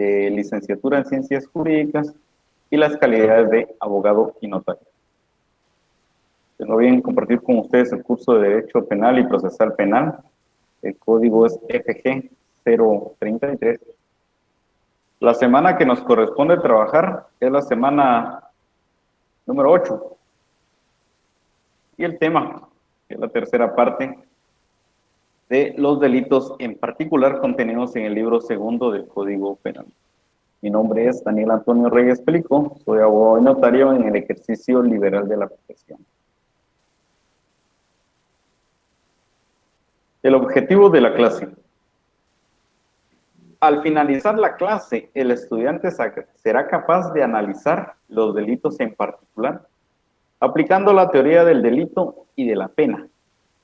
de licenciatura en Ciencias Jurídicas y las calidades de abogado y notario. Tengo bien compartir con ustedes el curso de Derecho Penal y Procesal Penal. El código es FG 033. La semana que nos corresponde trabajar es la semana número 8. Y el tema es la tercera parte de los delitos en particular contenidos en el libro segundo del Código Penal. Mi nombre es Daniel Antonio Reyes Pelico, soy abogado y notario en el ejercicio liberal de la profesión. El objetivo de la clase. Al finalizar la clase, el estudiante será capaz de analizar los delitos en particular, aplicando la teoría del delito y de la pena,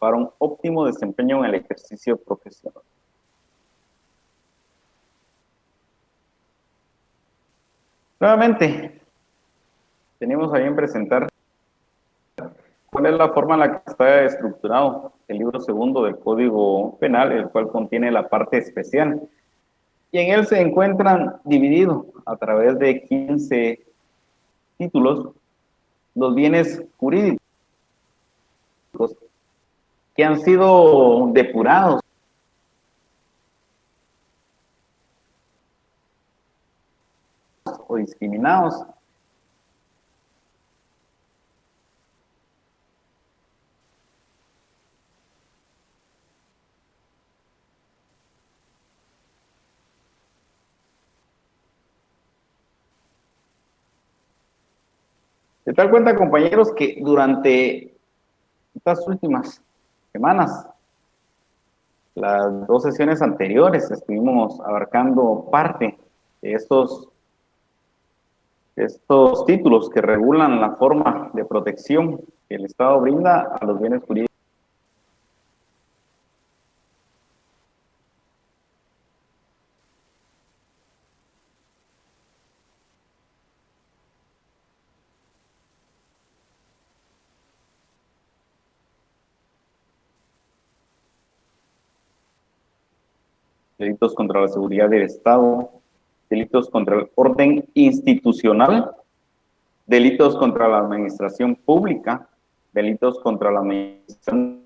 para un óptimo desempeño en el ejercicio profesional. Nuevamente, tenemos ahí en presentar cuál es la forma en la que está estructurado el libro segundo del Código Penal, el cual contiene la parte especial. Y en él se encuentran divididos a través de 15 títulos los bienes jurídicos que han sido depurados o discriminados. De tal cuenta, compañeros, que durante estas últimas semanas, las 2 sesiones anteriores, estuvimos abarcando parte de estos títulos que regulan la forma de protección que el Estado brinda a los bienes jurídicos. Delitos contra la seguridad del Estado, delitos contra el orden institucional, delitos contra la administración pública, delitos contra la administración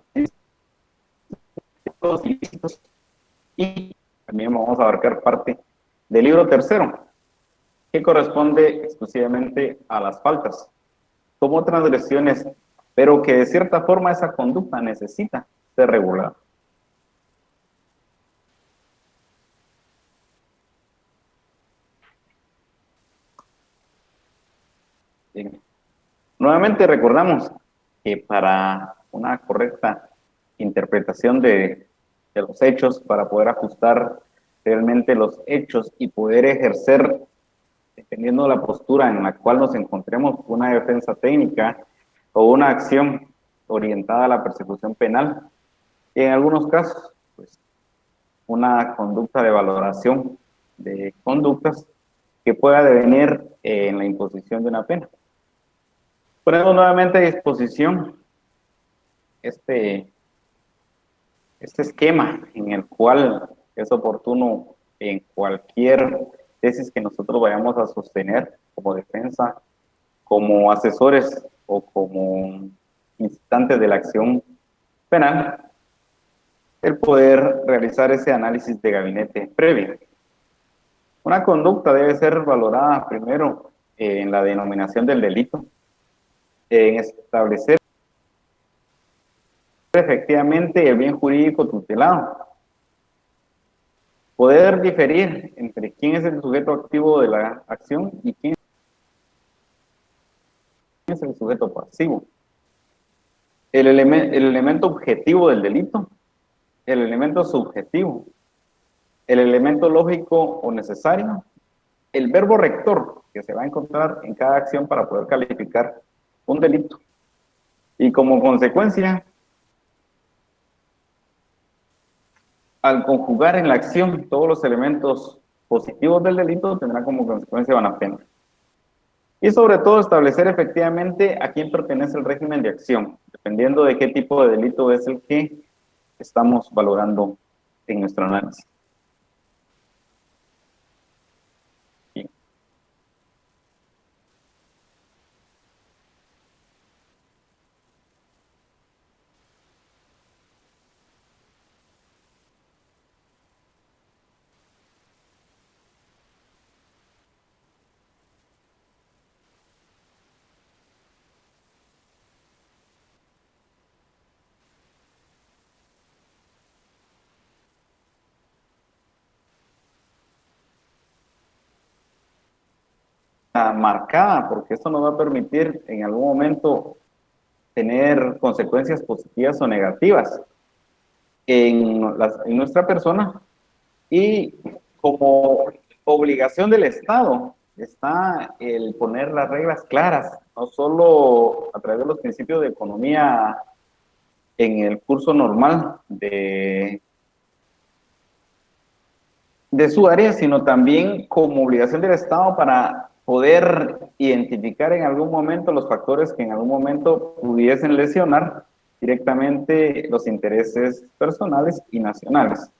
y también vamos a abarcar parte del libro tercero, que corresponde exclusivamente a las faltas, como transgresiones, pero que de cierta forma esa conducta necesita ser regulada. Bien. Nuevamente recordamos que para una correcta interpretación de los hechos, para poder ajustar realmente los hechos y poder ejercer, dependiendo de la postura en la cual nos encontremos, una defensa técnica o una acción orientada a la persecución penal, y en algunos casos, pues, una conducta de valoración de conductas que pueda devenir en la imposición de una pena. Ponemos nuevamente a disposición este esquema en el cual es oportuno en cualquier tesis que nosotros vayamos a sostener como defensa, como asesores o como incitantes de la acción penal, el poder realizar ese análisis de gabinete previo. Una conducta debe ser valorada primero en la denominación del delito, en establecer efectivamente el bien jurídico tutelado, poder diferir entre quién es el sujeto activo de la acción y quién es el sujeto pasivo, el elemento objetivo del delito, el elemento subjetivo, el elemento lógico o necesario, el verbo rector que se va a encontrar en cada acción para poder calificar un delito. Y como consecuencia, al conjugar en la acción todos los elementos positivos del delito, tendrá como consecuencia una pena. Y sobre todo establecer efectivamente a quién pertenece el régimen de acción, dependiendo de qué tipo de delito es el que estamos valorando en nuestro análisis. manera marcada, porque esto nos va a permitir en algún momento tener consecuencias positivas o negativas en nuestra persona, y como obligación del Estado está el poner las reglas claras, no solo a través de los principios de economía en el curso normal de su área, sino también como obligación del Estado para poder identificar en algún momento los factores que en algún momento pudiesen lesionar directamente los intereses personales y nacionales.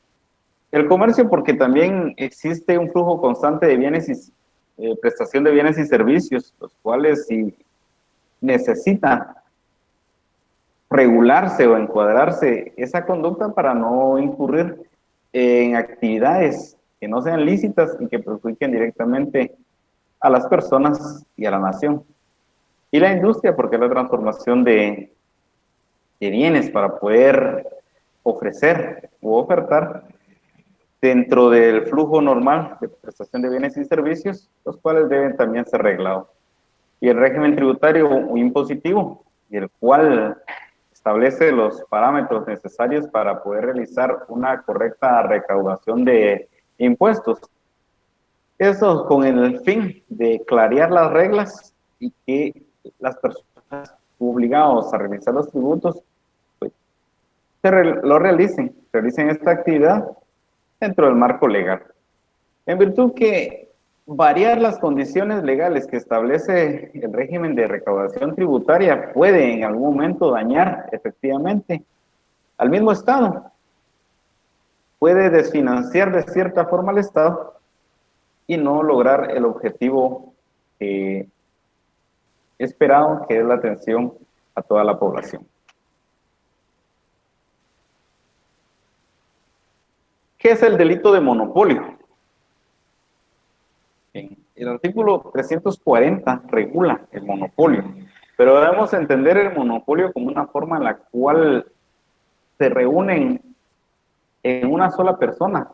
El comercio, porque también existe un flujo constante de bienes y prestación de bienes y servicios, los cuales si necesita regularse o encuadrarse esa conducta para no incurrir en actividades que no sean lícitas y que perjudiquen directamente a las personas y a la nación. Y la industria, porque es la transformación de bienes para poder ofrecer u ofertar dentro del flujo normal de prestación de bienes y servicios, los cuales deben también ser reglados. Y el régimen tributario o impositivo, y el cual establece los parámetros necesarios para poder realizar una correcta recaudación de impuestos. Eso con el fin de clarear las reglas y que las personas obligadas a realizar los tributos pues, realicen esta actividad dentro del marco legal. En virtud que variar las condiciones legales que establece el régimen de recaudación tributaria puede en algún momento dañar efectivamente al mismo Estado, puede desfinanciar de cierta forma al Estado y no lograr el objetivo esperado, que es la atención a toda la población. ¿Qué es el delito de monopolio? El artículo 340 regula el monopolio, pero debemos entender el monopolio como una forma en la cual se reúnen en una sola persona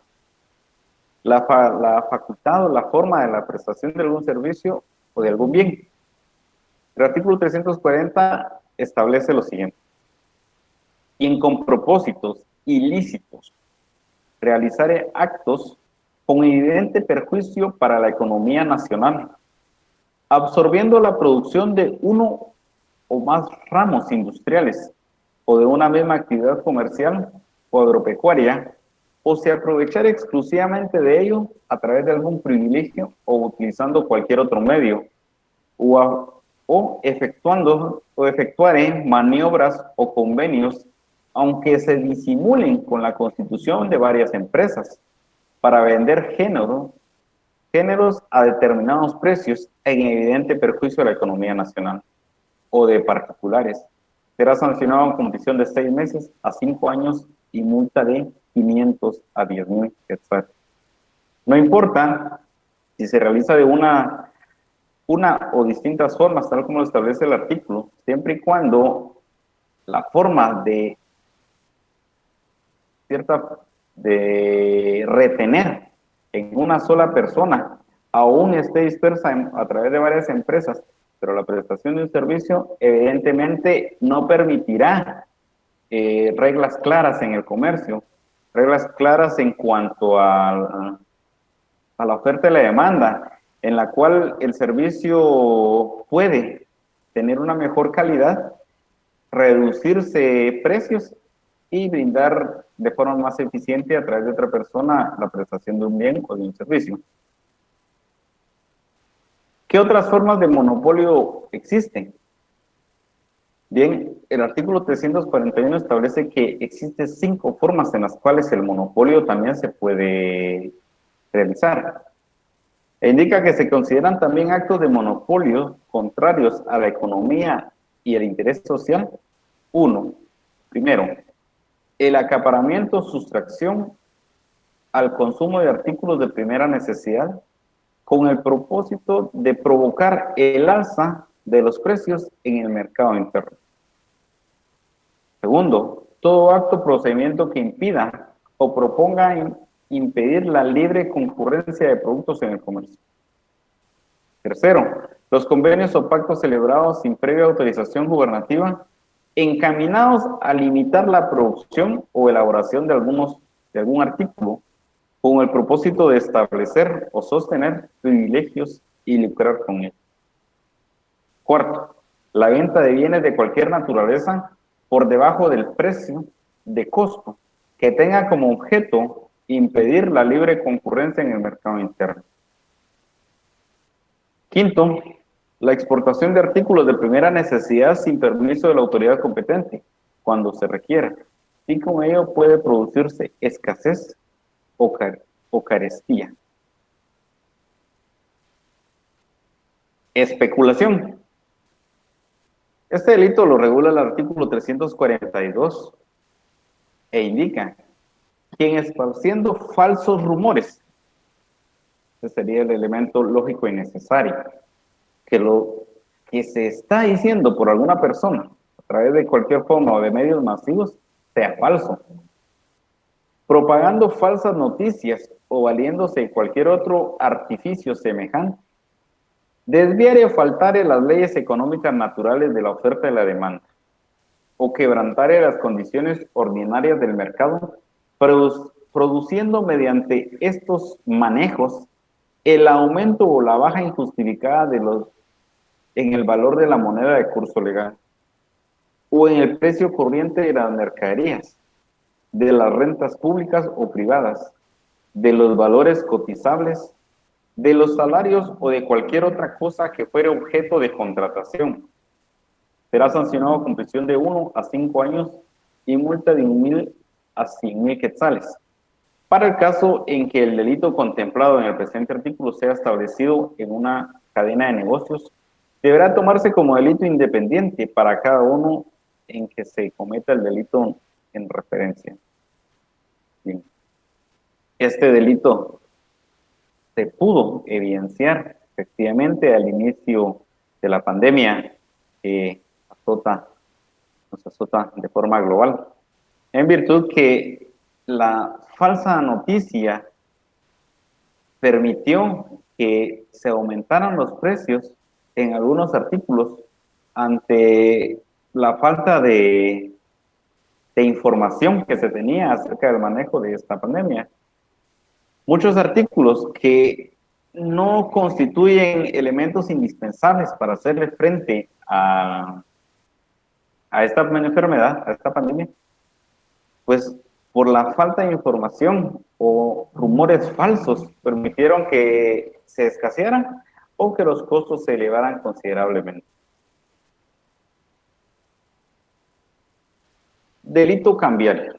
la facultad o la forma de la prestación de algún servicio o de algún bien. El artículo 340 establece lo siguiente: quien con propósitos ilícitos realizare actos con evidente perjuicio para la economía nacional, absorbiendo la producción de uno o más ramos industriales o de una misma actividad comercial o agropecuaria, o se aprovechar exclusivamente de ello a través de algún privilegio o utilizando cualquier otro medio, o efectuare maniobras o convenios, aunque se disimulen con la constitución de varias empresas, para vender géneros a determinados precios en evidente perjuicio de la economía nacional o de particulares. Será sancionado con condición de 6 meses a 5 años y multa de 500 a 10,000 quetzales. No importa si se realiza de una o distintas formas, tal como lo establece el artículo, siempre y cuando la forma de retener en una sola persona aún esté dispersa a través de varias empresas, pero la prestación de un servicio evidentemente no permitirá reglas claras en el comercio, reglas claras en cuanto a la oferta y la demanda, en la cual el servicio puede tener una mejor calidad, reducirse precios y brindar de forma más eficiente a través de otra persona la prestación de un bien o de un servicio. ¿Qué otras formas de monopolio existen? Bien, el artículo 341 establece que existen 5 formas en las cuales el monopolio también se puede realizar. E indica que se consideran también actos de monopolio contrarios a la economía y el interés social. Primero, el acaparamiento, sustracción al consumo de artículos de primera necesidad con el propósito de provocar el alza de los precios en el mercado interno. Segundo, todo acto o procedimiento que impida o proponga impedir la libre concurrencia de productos en el comercio. Tercero, los convenios o pactos celebrados sin previa autorización gubernativa encaminados a limitar la producción o elaboración de algún artículo con el propósito de establecer o sostener privilegios y lucrar con él. Cuarto, la venta de bienes de cualquier naturaleza por debajo del precio de costo que tenga como objeto impedir la libre concurrencia en el mercado interno. Quinto, la exportación de artículos de primera necesidad sin permiso de la autoridad competente, cuando se requiera, y con ello puede producirse escasez o carestía. Especulación. Este delito lo regula el artículo 342 e indica quien esparciendo falsos rumores, ese sería el elemento lógico y necesario, que lo que se está diciendo por alguna persona a través de cualquier forma o de medios masivos sea falso, propagando falsas noticias o valiéndose de cualquier otro artificio semejante, desviare o faltare las leyes económicas naturales de la oferta y la demanda, o quebrantare las condiciones ordinarias del mercado, produciendo mediante estos manejos el aumento o la baja injustificada en el valor de la moneda de curso legal, o en el precio corriente de las mercaderías, de las rentas públicas o privadas, de los valores cotizables, de los salarios o de cualquier otra cosa que fuera objeto de contratación. Será sancionado con prisión de 1 a 5 años y multa de 1,000 a 100,000 quetzales. Para el caso en que el delito contemplado en el presente artículo sea establecido en una cadena de negocios, deberá tomarse como delito independiente para cada uno en que se cometa el delito en referencia. Bien. Este delito se pudo evidenciar efectivamente al inicio de la pandemia que nos azota de forma global, en virtud que la falsa noticia permitió que se aumentaran los precios en algunos artículos ante la falta de información que se tenía acerca del manejo de esta pandemia. Muchos artículos que no constituyen elementos indispensables para hacerle frente a esta enfermedad, a esta pandemia, pues por la falta de información o rumores falsos permitieron que se escasearan o que los costos se elevaran considerablemente. Delito cambiario.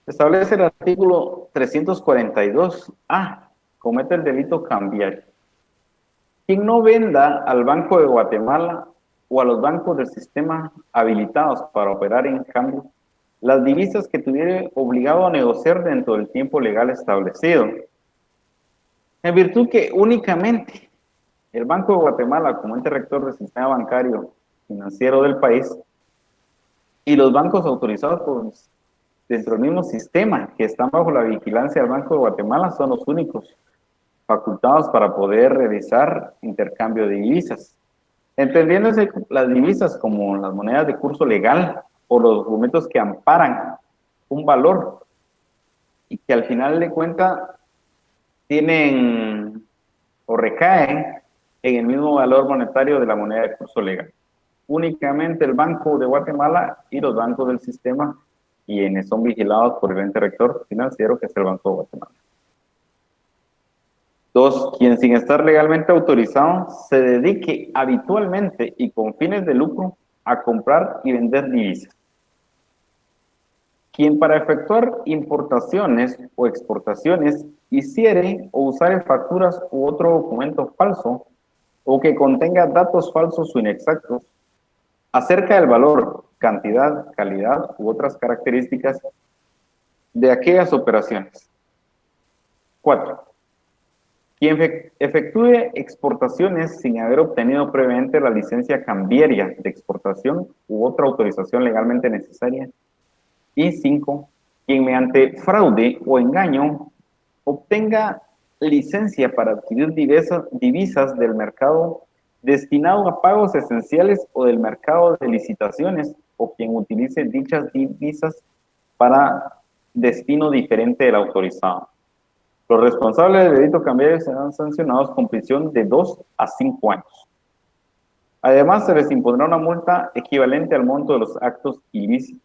Establece el artículo 342A, comete el delito cambiario. Quien no venda al Banco de Guatemala o a los bancos del sistema habilitados para operar en cambio las divisas que tuviera obligado a negociar dentro del tiempo legal establecido, en virtud que únicamente el Banco de Guatemala, como ente rector del sistema bancario financiero del país, y los bancos autorizados dentro del mismo sistema que están bajo la vigilancia del Banco de Guatemala son los únicos facultados para poder realizar intercambio de divisas, entendiéndose las divisas como las monedas de curso legal o los documentos que amparan un valor y que al final de cuentas tienen o recaen en el mismo valor monetario de la moneda de curso legal. Únicamente el Banco de Guatemala y los bancos del sistema, quienes son vigilados por el ente rector financiero, que es el Banco de Guatemala. 2. Quien sin estar legalmente autorizado se dedique habitualmente y con fines de lucro a comprar y vender divisas. Quien para efectuar importaciones o exportaciones hiciere o usare facturas u otro documento falso o que contenga datos falsos o inexactos acerca del valor, cantidad, calidad u otras características de aquellas operaciones. 4. Quien efectúe exportaciones sin haber obtenido previamente la licencia cambiaria de exportación u otra autorización legalmente necesaria. Y 5. Quien mediante fraude o engaño obtenga licencia para adquirir divisas del mercado destinado a pagos esenciales o del mercado de licitaciones, o quien utilice dichas divisas para destino diferente del autorizado. Los responsables del delito cambiario serán sancionados con prisión de 2 a 5 años. Además, se les impondrá una multa equivalente al monto de los actos ilícitos,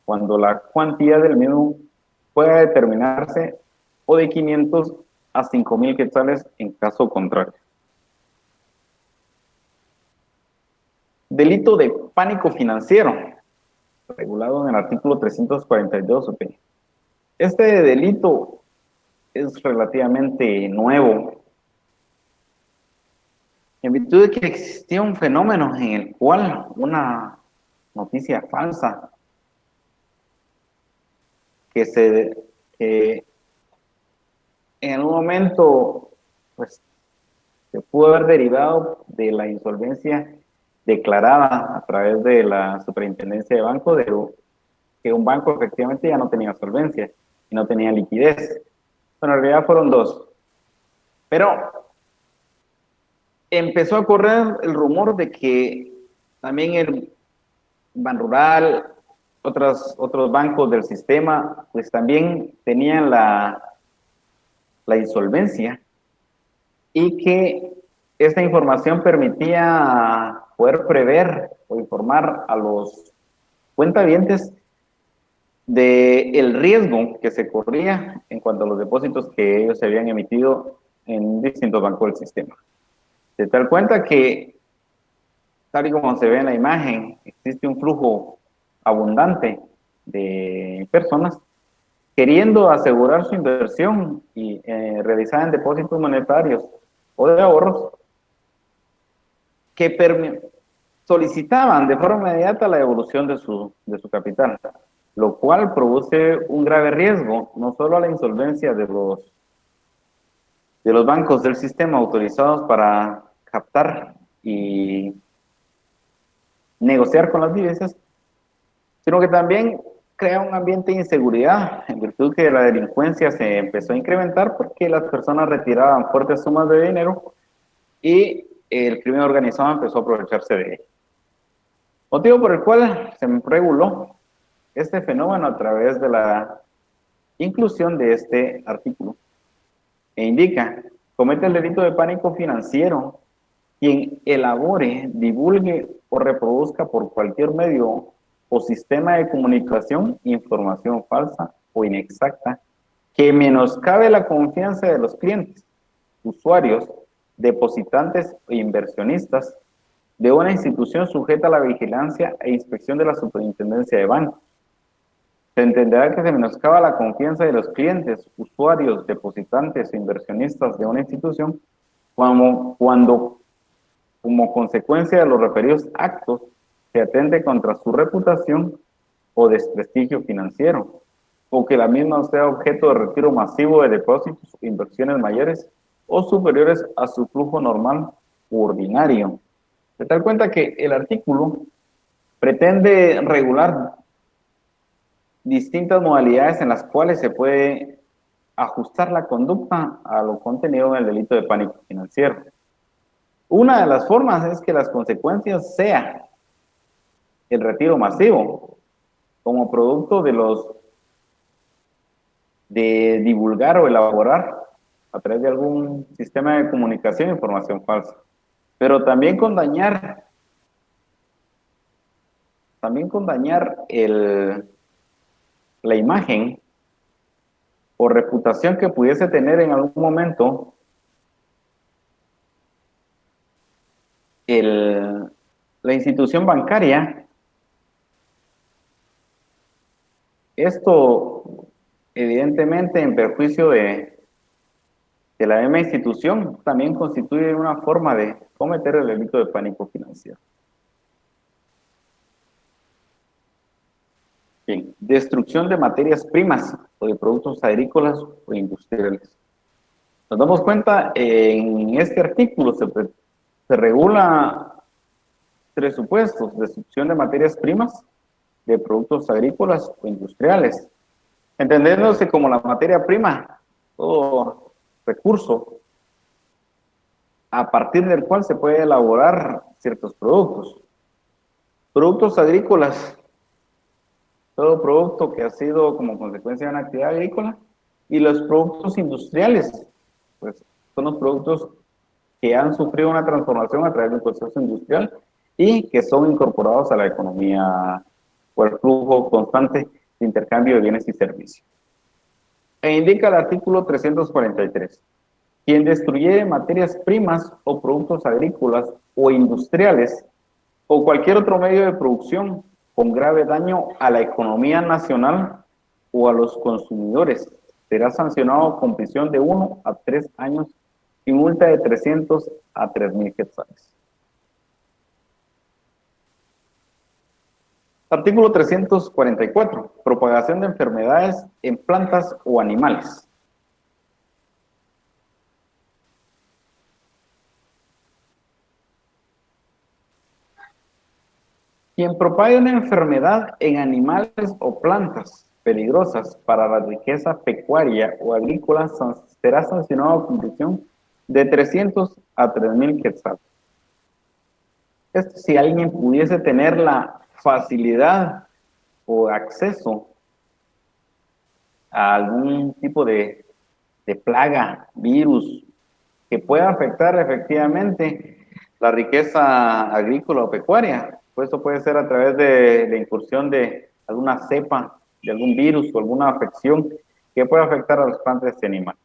cuando la cuantía del mismo pueda determinarse o de 500 a 5,000 quetzales en caso contrario. Delito de pánico financiero, regulado en el artículo 342 OP. Este delito es relativamente nuevo, en virtud de que existía un fenómeno en el cual una noticia falsa que en un momento pues se pudo haber derivado de la insolvencia declarada a través de la superintendencia de banco, de que un banco efectivamente ya no tenía solvencia y no tenía liquidez. Bueno, en realidad fueron dos. Pero empezó a correr el rumor de que también el Banrural, otros bancos del sistema, pues también tenían la insolvencia, y que esta información permitía poder prever o informar a los cuentavientes del riesgo que se corría en cuanto a los depósitos que ellos se habían emitido en distintos bancos del sistema. De tal cuenta que, tal y como se ve en la imagen, existe un flujo abundante de personas queriendo asegurar su inversión y realizar en depósitos monetarios o de ahorros, que solicitaban de forma inmediata la devolución de su capital, lo cual produce un grave riesgo, no solo a la insolvencia de los bancos del sistema autorizados para captar y negociar con las divisas, sino que también crea un ambiente de inseguridad, en virtud que la delincuencia se empezó a incrementar porque las personas retiraban fuertes sumas de dinero y el crimen organizado empezó a aprovecharse de ello. Motivo por el cual se reguló este fenómeno a través de la inclusión de este artículo. E indica: comete el delito de pánico financiero quien elabore, divulgue o reproduzca por cualquier medio o sistema de comunicación información falsa o inexacta que menoscabe la confianza de los clientes, usuarios, depositantes e inversionistas de una institución sujeta a la vigilancia e inspección de la Superintendencia de Bancos. Se entenderá que se menoscaba la confianza de los clientes, usuarios, depositantes e inversionistas de una institución cuando como consecuencia de los referidos actos se atente contra su reputación o desprestigio financiero, o que la misma sea objeto de retiro masivo de depósitos o inversiones mayores o superiores a su flujo normal u ordinario. De tal cuenta que el artículo pretende regular distintas modalidades en las cuales se puede ajustar la conducta a lo contenido en el delito de pánico financiero. Una de las formas es que las consecuencias sea el retiro masivo, como producto de divulgar o elaborar a través de algún sistema de comunicación información falsa, pero también con dañar la imagen o reputación que pudiese tener en algún momento la institución bancaria. Esto, evidentemente, en perjuicio de la misma institución, también constituye una forma de cometer el delito de pánico financiero. Bien, destrucción de materias primas o de productos agrícolas o industriales. Nos damos cuenta, en este artículo se regula 3 supuestos: destrucción de materias primas, de productos agrícolas o industriales, entendiéndose como la materia prima, todo recurso a partir del cual se puede elaborar ciertos productos. Productos agrícolas, todo producto que ha sido como consecuencia de una actividad agrícola, y los productos industriales, pues son los productos que han sufrido una transformación a través del proceso industrial y que son incorporados a la economía por el flujo constante de intercambio de bienes y servicios. E indica el artículo 343. Quien destruyere materias primas o productos agrícolas o industriales o cualquier otro medio de producción con grave daño a la economía nacional o a los consumidores será sancionado con prisión de 1 a 3 años y multa de 300 a 3,000 quetzales. Artículo 344. Propagación de enfermedades en plantas o animales. Quien propague una enfermedad en animales o plantas peligrosas para la riqueza pecuaria o agrícola será sancionado con prisión de 300 a 3,000 quetzales. Esto si alguien pudiese tener la facilidad o acceso a algún tipo de plaga, virus, que pueda afectar efectivamente la riqueza agrícola o pecuaria. Pues eso puede ser a través de la incursión de alguna cepa, de algún virus o alguna afección que pueda afectar a las plantas y animales.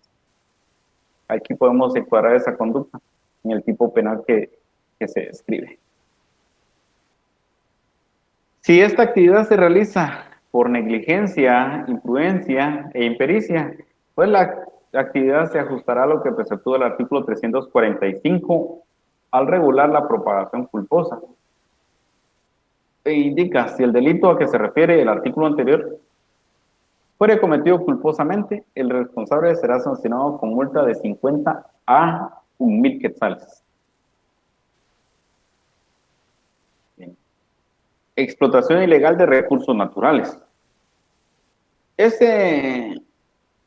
Aquí podemos encuadrar esa conducta en el tipo penal que se describe. Si esta actividad se realiza por negligencia, imprudencia e impericia, pues la actividad se ajustará a lo que preceptúa el artículo 345 al regular la propagación culposa. E indica, si el delito a que se refiere el artículo anterior fuere cometido culposamente, el responsable será sancionado con multa de 50 a 1,000 quetzales. Bien. Explotación ilegal de recursos naturales. Este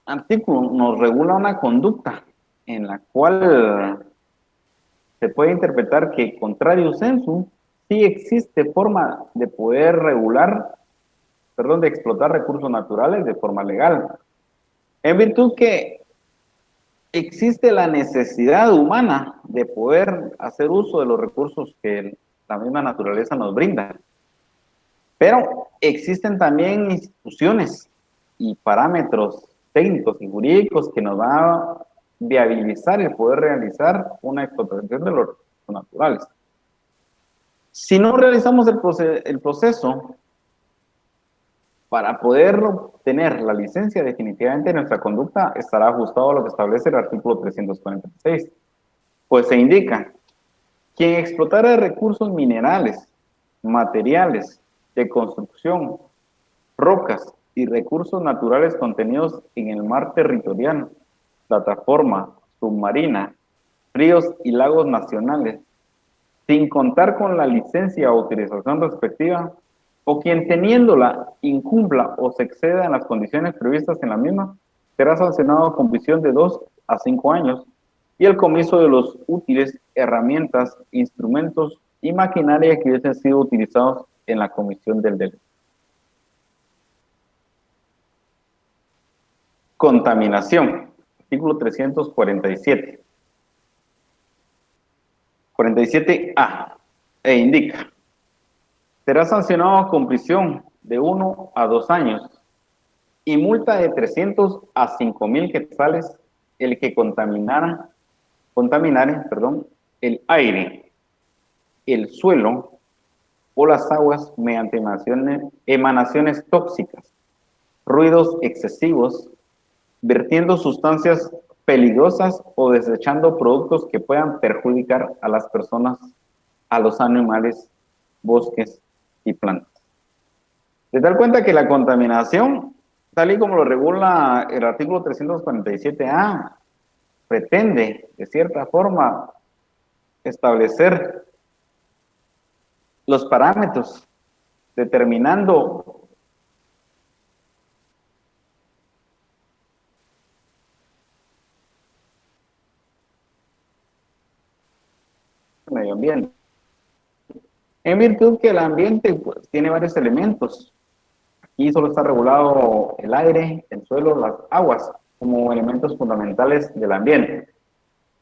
artículo nos regula una conducta en la cual se puede interpretar que, contrario sensu, sí existe forma de poder regular, de explotar recursos naturales de forma legal, en virtud que existe la necesidad humana de poder hacer uso de los recursos que la misma naturaleza nos brinda. Pero existen también instituciones y parámetros técnicos y jurídicos que nos van a viabilizar el poder realizar una explotación de los recursos naturales. Si no realizamos el proceso para poder obtener la licencia, definitivamente nuestra conducta estará ajustada a lo que establece el artículo 346. Pues se indica: quien explotara recursos minerales, materiales, de construcción, rocas y recursos naturales contenidos en el mar territorial, plataforma submarina, ríos y lagos nacionales, sin contar con la licencia o autorización respectiva, o quien teniéndola incumpla o se exceda en las condiciones previstas en la misma, será sancionado con prisión de 2 a 5 años y el comiso de los útiles, herramientas, instrumentos y maquinaria que hubiesen sido utilizados en la comisión del delito. Contaminación. Artículo 347. 47A. E indica: será sancionado con prisión de 1 a 2 años y multa de 300 a 5,000 quetzales el que contaminare, el aire, el suelo o las aguas mediante emanaciones tóxicas, ruidos excesivos, vertiendo sustancias peligrosas o desechando productos que puedan perjudicar a las personas, a los animales, bosques y plantas. De tal cuenta que la contaminación, tal y como lo regula el artículo 347A, pretende, de cierta forma, establecer los parámetros, determinando medio ambiente. En virtud que el ambiente pues, tiene varios elementos. Aquí solo está regulado el aire, el suelo, las aguas, como elementos fundamentales del ambiente.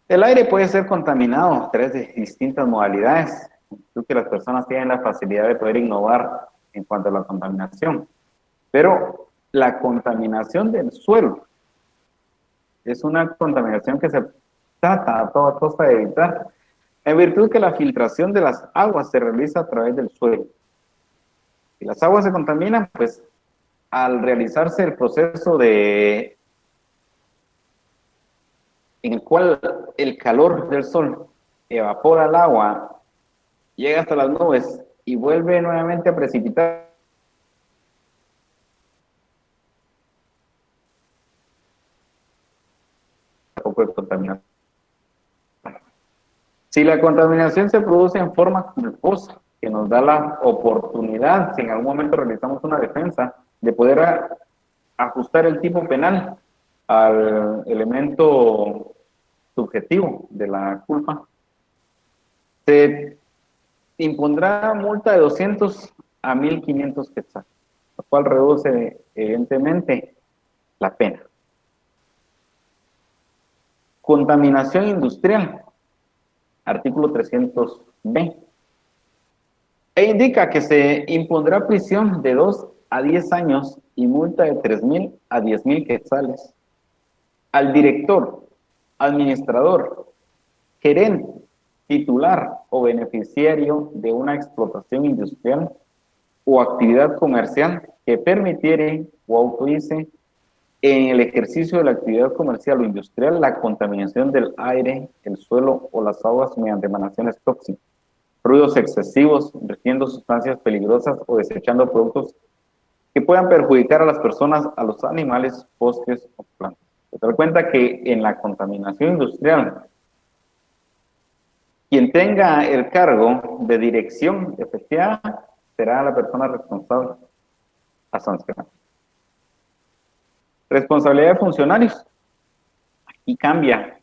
El aire puede ser contaminado a través de distintas modalidades. Creo que las personas tienen la facilidad de poder innovar en cuanto a la contaminación. Pero la contaminación del suelo es una contaminación que se trata a toda costa de evitar, en virtud que la filtración de las aguas se realiza a través del suelo. Si las aguas se contaminan, pues al realizarse el proceso en el cual el calor del sol evapora el agua, llega hasta las nubes y vuelve nuevamente a precipitar, un poco de contaminación. Si la contaminación se produce en forma culposa, que nos da la oportunidad, si en algún momento realizamos una defensa, de poder ajustar el tipo penal al elemento subjetivo de la culpa, se impondrá multa de 200 a 1.500 quetzales, lo cual reduce evidentemente la pena. Contaminación industrial, artículo 300b, e indica que se impondrá prisión de 2 a 10 años y multa de 3.000 a 10.000 quetzales al director, administrador, gerente, titular o beneficiario de una explotación industrial o actividad comercial que permitiere o autorice en el ejercicio de la actividad comercial o industrial la contaminación del aire, el suelo o las aguas mediante emanaciones tóxicas, ruidos excesivos, vertiendo sustancias peligrosas o desechando productos que puedan perjudicar a las personas, a los animales, bosques o plantas. Se da cuenta que en la contaminación industrial, quien tenga el cargo de dirección efectiva será la persona responsable a sancionar. Responsabilidad de funcionarios. Aquí cambia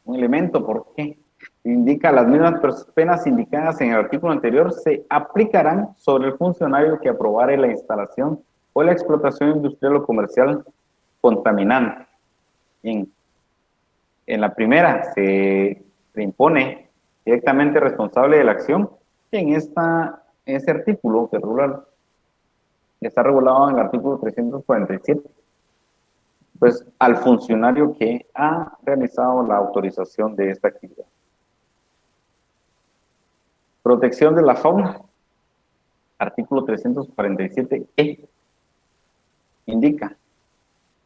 un elemento, ¿por qué? Indica las mismas penas indicadas en el artículo anterior se aplicarán sobre el funcionario que aprobare la instalación o la explotación industrial o comercial contaminante. En la primera se impone directamente responsable de la acción, y en ese artículo que está regulado en el artículo 347, pues al funcionario que ha realizado la autorización de esta actividad. Protección de la fauna, artículo 347e, indica,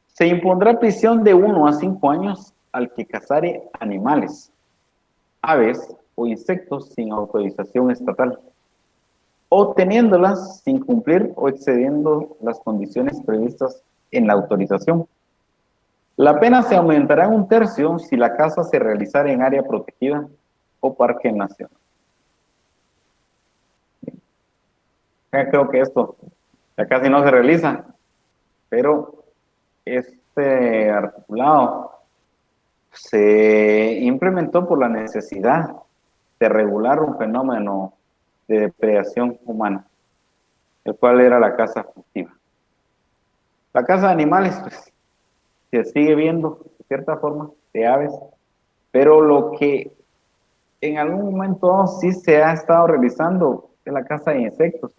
se impondrá prisión de 1 a 5 años al que cazare animales, aves o insectos sin autorización estatal, o teniéndolas sin cumplir o excediendo las condiciones previstas en la autorización. La pena se aumentará en 1/3 si la caza se realizara en área protegida o parque nacional. Creo que esto ya casi no se realiza, pero este articulado se implementó por la necesidad de regular un fenómeno de depredación humana, el cual era la caza furtiva. La caza de animales, pues, se sigue viendo de cierta forma, de aves, pero lo que en algún momento sí se ha estado realizando es la caza de insectos,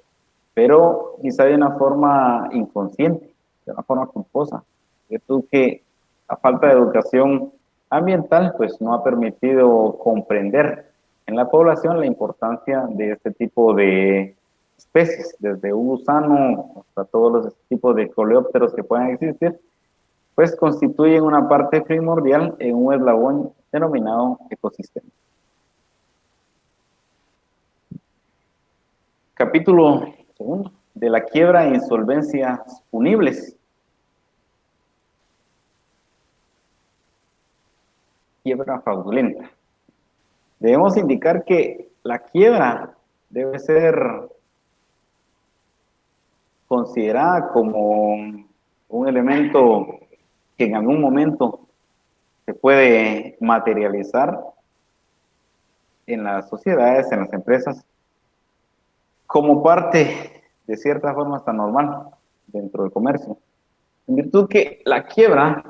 pero quizá de una forma inconsciente, de una forma culposa. Que la falta de educación ambiental pues no ha permitido comprender en la población la importancia de este tipo de especies, desde un gusano hasta todos los tipos de coleópteros que puedan existir, pues constituyen una parte primordial en un eslabón denominado ecosistema. Capítulo 2, de la quiebra e insolvencias punibles. Quiebra fraudulenta. Debemos indicar que la quiebra debe ser considerada como un elemento que en algún momento se puede materializar en las sociedades, en las empresas, como parte, de cierta forma, hasta normal dentro del comercio. En virtud que la quiebra,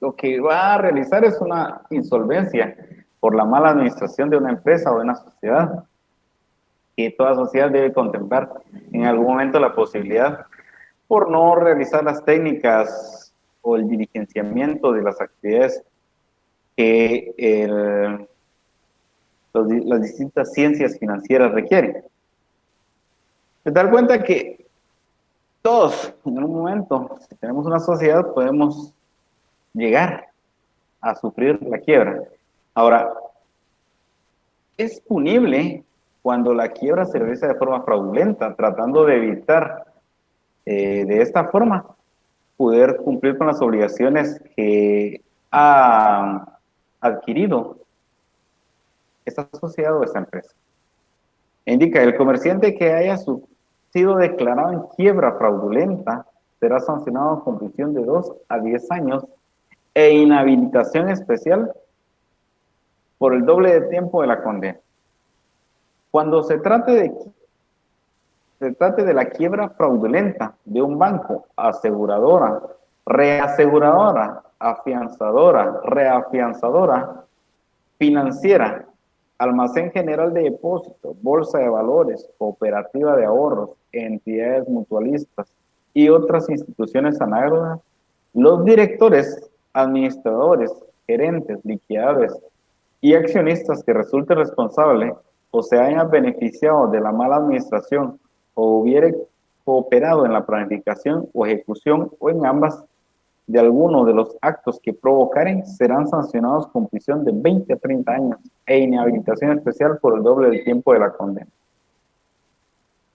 lo que va a realizar es una insolvencia por la mala administración de una empresa o de una sociedad, que toda sociedad debe contemplar en algún momento la posibilidad, por no realizar las técnicas o el diligenciamiento de las actividades que las distintas ciencias financieras requieren. Se da cuenta que todos, en un momento, si tenemos una sociedad, podemos llegar a sufrir la quiebra. Ahora, es punible cuando la quiebra se realiza de forma fraudulenta, tratando de evitar de esta forma poder cumplir con las obligaciones que ha adquirido esta sociedad o esta empresa. Indica, el comerciante que haya sido declarado en quiebra fraudulenta será sancionado con prisión de 2 a 10 años e inhabilitación especial por el doble de tiempo de la condena. Cuando se trate de la quiebra fraudulenta de un banco, aseguradora, reaseguradora, afianzadora, reafianzadora, financiera, almacén general de depósitos, bolsa de valores, cooperativa de ahorros, entidades mutualistas y otras instituciones análogas, los directores, administradores, gerentes, liquidadores y accionistas que resulten responsables o se hayan beneficiado de la mala administración o hubiere cooperado en la planificación o ejecución o en ambas de alguno de los actos que provocaren, serán sancionados con prisión de 20 a 30 años e inhabilitación especial por el doble del tiempo de la condena.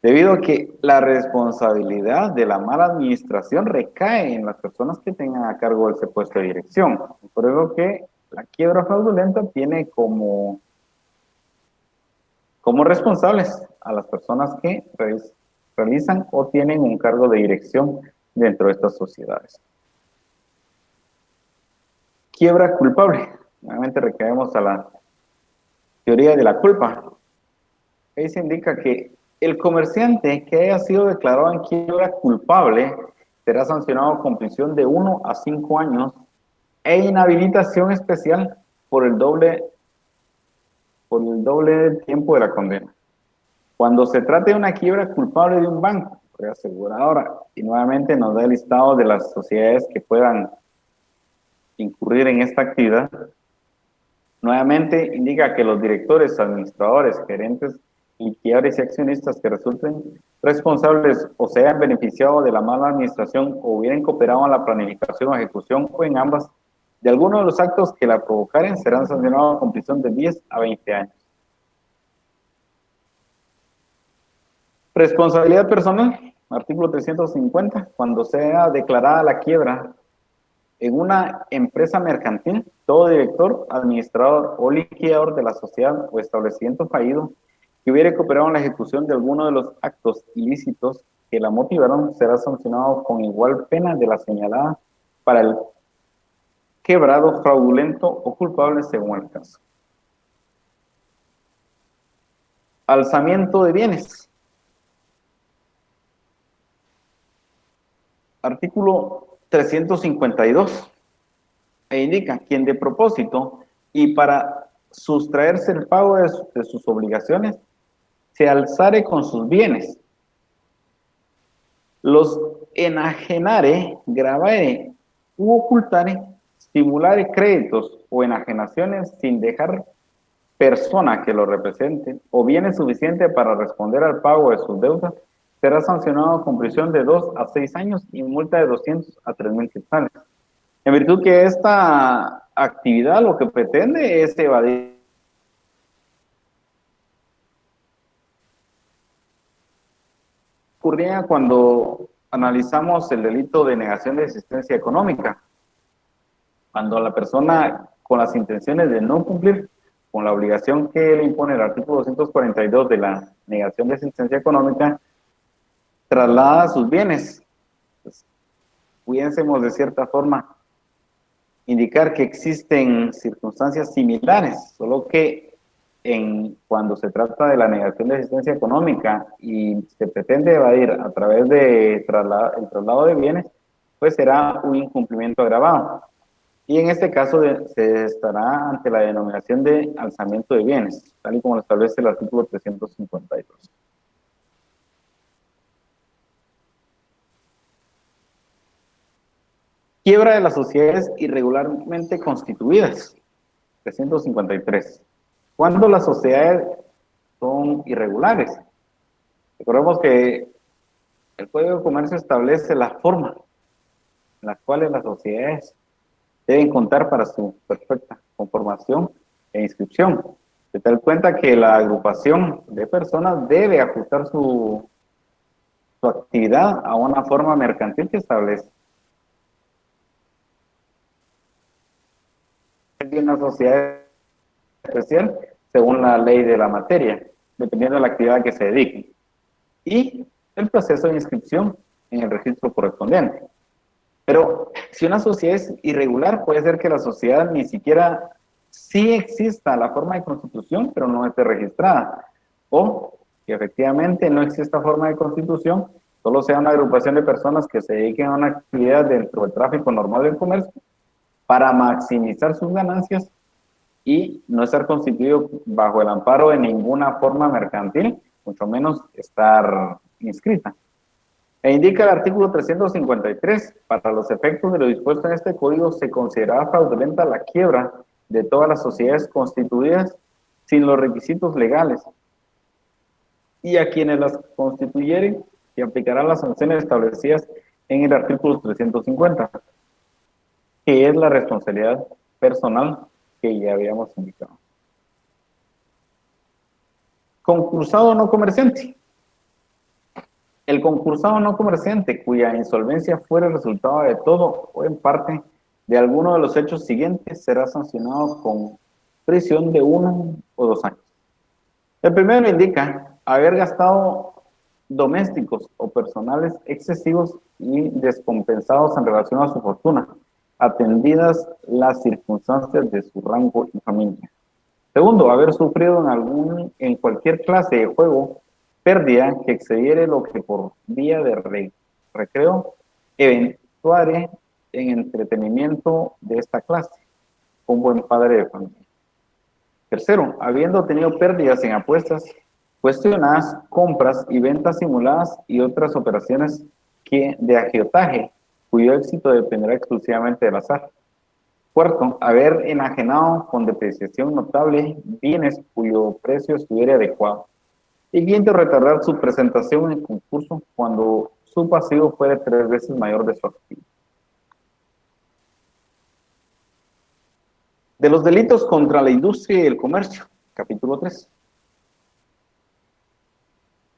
Debido a que la responsabilidad de la mala administración recae en las personas que tengan a cargo ese puesto de dirección. Por eso que la quiebra fraudulenta tiene como responsables a las personas que realizan o tienen un cargo de dirección dentro de estas sociedades. Quiebra culpable. Nuevamente recaemos a la teoría de la culpa. Ahí se indica que el comerciante que haya sido declarado en quiebra culpable será sancionado con prisión de 1 a 5 años e inhabilitación especial por el doble del tiempo de la condena. Cuando se trate de una quiebra culpable de un banco, reaseguradora, y nuevamente nos da el listado de las sociedades que puedan incurrir en esta actividad, nuevamente indica que los directores, administradores, gerentes, liquidadores y accionistas que resulten responsables o se hayan beneficiado de la mala administración o hubieran cooperado en la planificación o ejecución o en ambas de alguno de los actos que la provocaren serán sancionados con prisión de 10 a 20 años. Responsabilidad personal, artículo 350, cuando sea declarada la quiebra en una empresa mercantil, todo director, administrador o liquidador de la sociedad o establecimiento fallido que hubiere cooperado en la ejecución de alguno de los actos ilícitos que la motivaron será sancionado con igual pena de la señalada para el quebrado, fraudulento o culpable según el caso. Alzamiento de bienes. Artículo 352. E indica quien de propósito y para sustraerse el pago de sus obligaciones se alzare con sus bienes, los enajenare, gravare u ocultare, simulare créditos o enajenaciones sin dejar persona que lo represente o bienes suficiente para responder al pago de sus deudas, será sancionado con prisión de 2 a 6 años y multa de 200 a 3,000 quetzales. En virtud que esta actividad lo que pretende es evadir. Ocurría cuando analizamos el delito de negación de existencia económica, cuando la persona con las intenciones de no cumplir con la obligación que le impone el artículo 242 de la negación de existencia económica, traslada sus bienes. Pues, pudiésemos de cierta forma indicar que existen circunstancias similares, solo que cuando se trata de la negación de asistencia económica y se pretende evadir a través de el traslado de bienes, pues será un incumplimiento agravado. Y en este caso se estará ante la denominación de alzamiento de bienes, tal y como lo establece el artículo 352. Quiebra de las sociedades irregularmente constituidas, 353. ¿Cuándo las sociedades son irregulares? Recordemos que el Código de Comercio establece la forma en las cuales las sociedades deben contar para su perfecta conformación e inscripción. Se da cuenta que la agrupación de personas debe ajustar su actividad a una forma mercantil que establece. Es una sociedad especial según la ley de la materia, dependiendo de la actividad que se dedique. Y el proceso de inscripción en el registro correspondiente. Pero si una sociedad es irregular, puede ser que la sociedad ni siquiera sí exista la forma de constitución, pero no esté registrada. O que efectivamente no exista forma de constitución, solo sea una agrupación de personas que se dediquen a una actividad dentro del tráfico normal del comercio para maximizar sus ganancias y no estar constituido bajo el amparo de ninguna forma mercantil, mucho menos estar inscrita. E indica el artículo 353, para los efectos de lo dispuesto en este código, se considerará fraudulenta la quiebra de todas las sociedades constituidas sin los requisitos legales, y a quienes las constituyeren se aplicarán las sanciones establecidas en el artículo 350, que es la responsabilidad personal que ya habíamos indicado. Concursado no comerciante. El concursado no comerciante cuya insolvencia fuera el resultado de todo o en parte de alguno de los hechos siguientes será sancionado con prisión de 1 o 2 años. El primero indica haber gastado domésticos o personales excesivos y descompensados en relación a su fortuna, atendidas las circunstancias de su rango y familia. Segundo, haber sufrido en cualquier clase de juego pérdida que excediere lo que por vía de recreo eventuare en entretenimiento de esta clase, un buen padre de familia. Tercero, habiendo tenido pérdidas en apuestas, cuestionadas, compras y ventas simuladas y otras operaciones de agiotaje, cuyo éxito dependerá exclusivamente del azar. Cuarto, haber enajenado con depreciación notable bienes cuyo precio estuviera adecuado. Y quinto, retardar su presentación en concurso cuando su pasivo fuera 3 veces mayor de su activo. De los delitos contra la industria y el comercio, capítulo 3.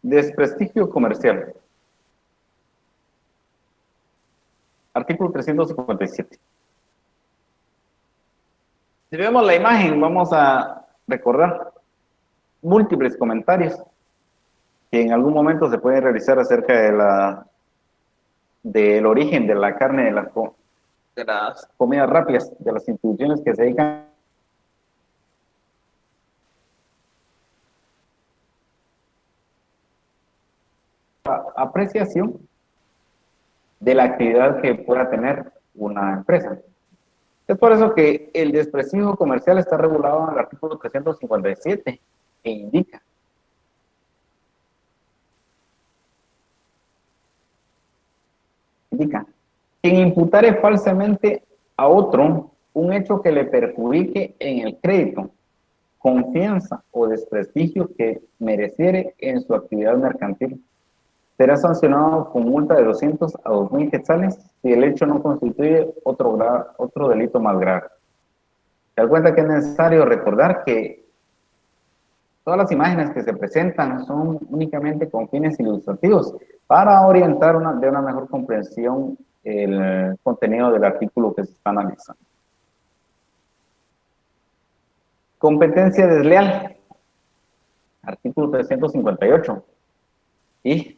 Desprestigio comercial. Artículo 357. Si vemos la imagen, vamos a recordar múltiples comentarios que en algún momento se pueden realizar acerca del origen de la carne de las comidas rápidas, de las instituciones que se dedican a apreciación de la actividad que pueda tener una empresa. Es por eso que el desprestigio comercial está regulado en el artículo 357, que indica quien imputare falsamente a otro un hecho que le perjudique en el crédito, confianza o desprestigio que mereciere en su actividad mercantil, será sancionado con multa de 200 a 2.000 quetzales si el hecho no constituye otro delito más grave. Se da cuenta que es necesario recordar que todas las imágenes que se presentan son únicamente con fines ilustrativos para orientar de una mejor comprensión el contenido del artículo que se está analizando. Competencia desleal, artículo 358. Y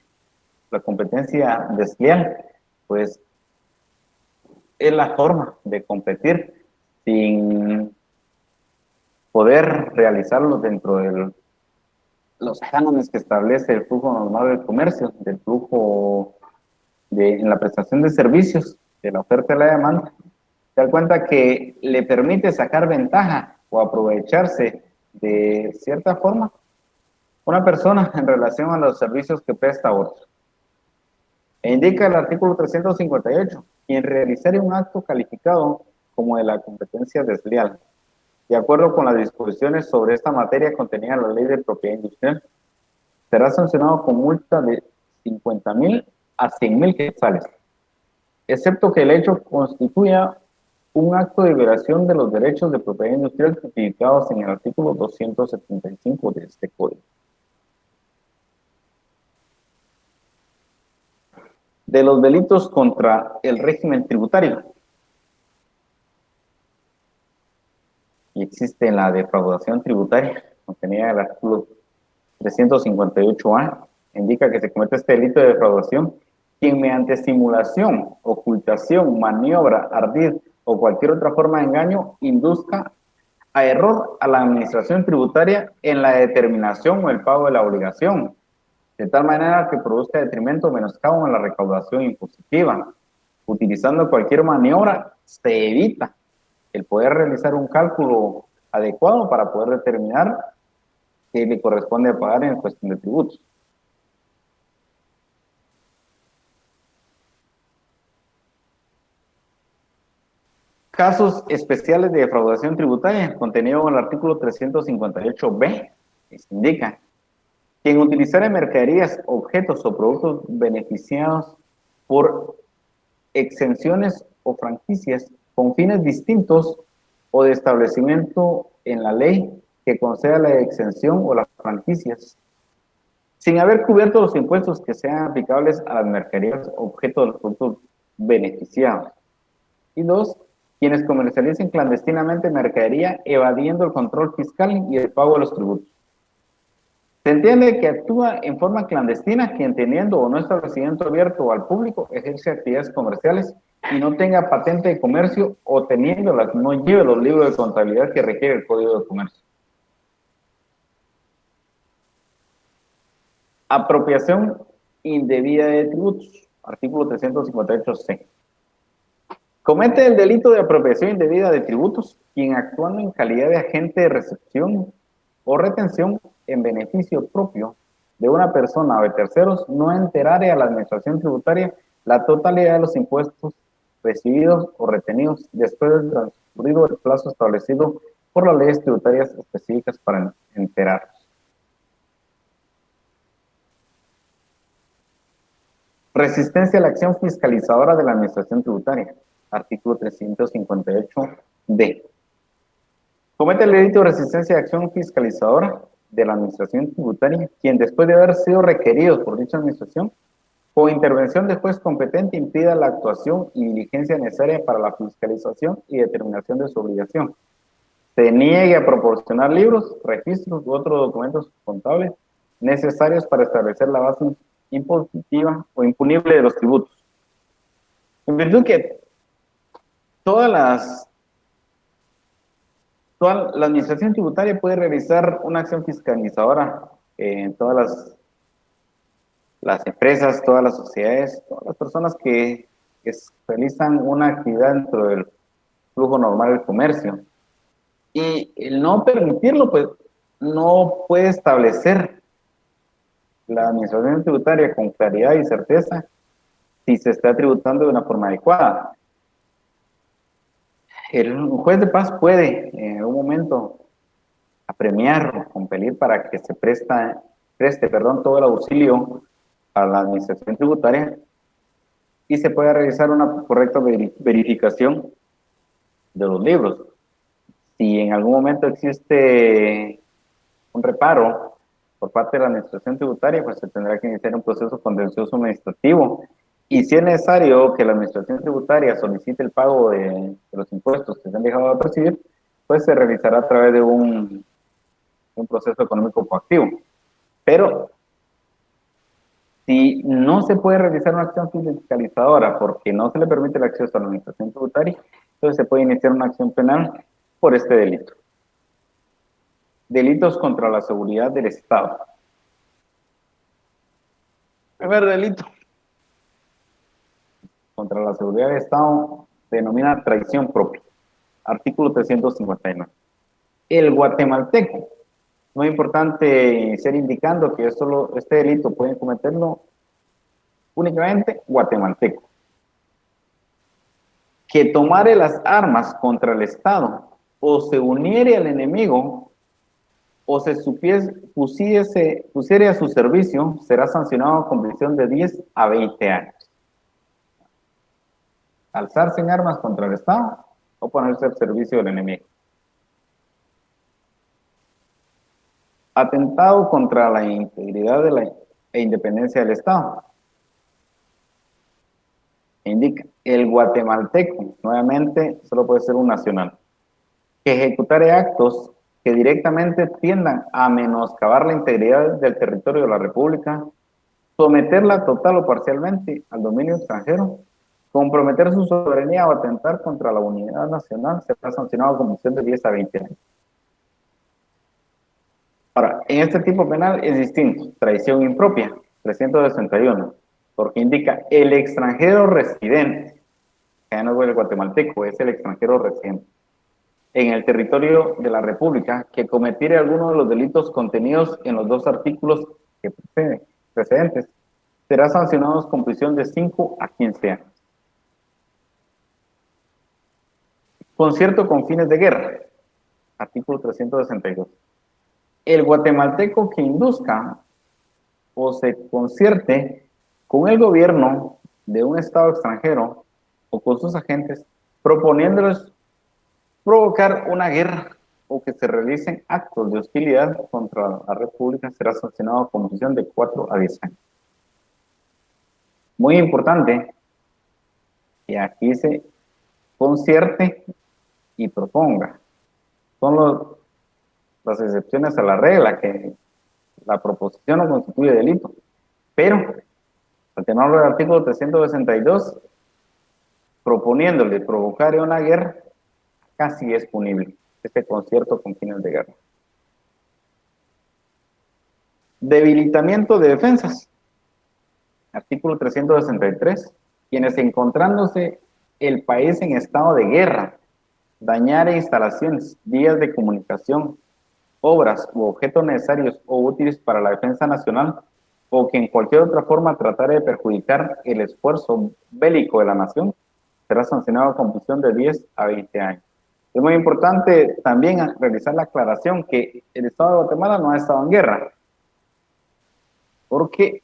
la competencia desleal, pues, es la forma de competir sin poder realizarlo dentro de los cánones que establece el flujo normal del comercio, del flujo en la prestación de servicios, de la oferta y la demanda, se da cuenta que le permite sacar ventaja o aprovecharse de cierta forma una persona en relación a los servicios que presta a otros. E indica el artículo 358, quien realizare un acto calificado como de la competencia desleal, de acuerdo con las disposiciones sobre esta materia contenida en la Ley de Propiedad Industrial, será sancionado con multa de 50,000 a 100,000 quetzales, excepto que el hecho constituya un acto de violación de los derechos de propiedad industrial tipificados en el artículo 275 de este código. De los delitos contra el régimen tributario. Y existe la defraudación tributaria, contenida en el artículo 358A, indica que se comete este delito de defraudación quien mediante simulación, ocultación, maniobra, ardid o cualquier otra forma de engaño induzca a error a la administración tributaria en la determinación o el pago de la obligación, de tal manera que produzca detrimento o menoscabo en la recaudación impositiva. Utilizando cualquier maniobra se evita el poder realizar un cálculo adecuado para poder determinar qué le corresponde pagar en cuestión de tributos. Casos especiales de defraudación tributaria, contenido en el artículo 358b, que se indica: quien utilizara mercaderías, objetos o productos beneficiados por exenciones o franquicias con fines distintos o de establecimiento en la ley que conceda la exención o las franquicias, sin haber cubierto los impuestos que sean aplicables a las mercaderías, objeto de los productos beneficiados. Y dos, quienes comercialicen clandestinamente mercadería evadiendo el control fiscal y el pago de los tributos. Se entiende que actúa en forma clandestina quien teniendo o no establecimiento abierto al público ejerce actividades comerciales y no tenga patente de comercio o teniéndolas no lleve los libros de contabilidad que requiere el Código de Comercio. Apropiación indebida de tributos, artículo 358c. Comete el delito de apropiación indebida de tributos quien actuando en calidad de agente de recepción o retención en beneficio propio de una persona o de terceros no enterare a la administración tributaria la totalidad de los impuestos recibidos o retenidos después de transcurrido el plazo establecido por las leyes tributarias específicas para enterarlos. Resistencia a la acción fiscalizadora de la administración tributaria, artículo 358d. Comete el delito de resistencia a acción fiscalizadora de la administración tributaria quien después de haber sido requerido por dicha administración o intervención de juez competente impida la actuación y diligencia necesaria para la fiscalización y determinación de su obligación. Se niegue a proporcionar libros, registros u otros documentos contables necesarios para establecer la base impositiva o impunible de los tributos. En virtud que toda la administración tributaria puede realizar una acción fiscalizadora en todas las empresas, todas las sociedades, todas las personas que realizan una actividad dentro del flujo normal del comercio. Y el no permitirlo, pues, no puede establecer la administración tributaria con claridad y certeza si se está tributando de una forma adecuada. El juez de paz puede en un momento apremiar o compelir para que se preste todo el auxilio a la administración tributaria y se pueda realizar una correcta verificación de los libros. Si en algún momento existe un reparo por parte de la administración tributaria, pues se tendrá que iniciar un proceso contencioso administrativo. Y si es necesario que la administración tributaria solicite el pago de los impuestos que se han dejado de percibir, pues se realizará a través de un proceso económico coactivo. Pero si no se puede realizar una acción fiscalizadora porque no se le permite el acceso a la administración tributaria, entonces se puede iniciar una acción penal por este delito. Delitos contra la seguridad del Estado. Primer delito contra la seguridad del Estado se denomina traición propia. Artículo 359. El guatemalteco. Muy importante ser indicando que este delito pueden cometerlo únicamente guatemalteco. Que tomare las armas contra el Estado o se uniere al enemigo o se pusiere a su servicio, será sancionado con prisión de 10 a 20 años. Alzarse en armas contra el Estado o ponerse al servicio del enemigo. Atentado contra la integridad e independencia del Estado. Indica, el guatemalteco, nuevamente, solo puede ser un nacional, que ejecutare actos que directamente tiendan a menoscabar la integridad del territorio de la República, someterla total o parcialmente al dominio extranjero, comprometer su soberanía o atentar contra la unidad nacional, será sancionado con prisión de 10 a 20 años. Ahora, en este tipo penal es distinto, traición impropia, 361, porque indica el extranjero residente, que ya no es el guatemalteco, es el extranjero residente, en el territorio de la República, que cometiere alguno de los delitos contenidos en los dos artículos que precedentes, será sancionado con prisión de 5 a 15 años. Concierto con fines de guerra, artículo 362. El guatemalteco que induzca o se concierte con el gobierno de un estado extranjero o con sus agentes, proponiéndoles provocar una guerra o que se realicen actos de hostilidad contra la República, será sancionado con prisión de 4 a 10 años. Muy importante que aquí se concierte y proponga. Son las excepciones a la regla, que la proposición no constituye delito, pero al tenor del artículo 362, proponiéndole provocar una guerra, casi es punible este concierto con fines de guerra. Debilitamiento de defensas. Artículo 363. Quienes encontrándose el país en estado de guerra, dañare instalaciones, vías de comunicación, obras u objetos necesarios o útiles para la defensa nacional, o que en cualquier otra forma tratare de perjudicar el esfuerzo bélico de la nación, será sancionado con prisión de 10 a 20 años. Es muy importante también realizar la aclaración que el Estado de Guatemala no ha estado en guerra, porque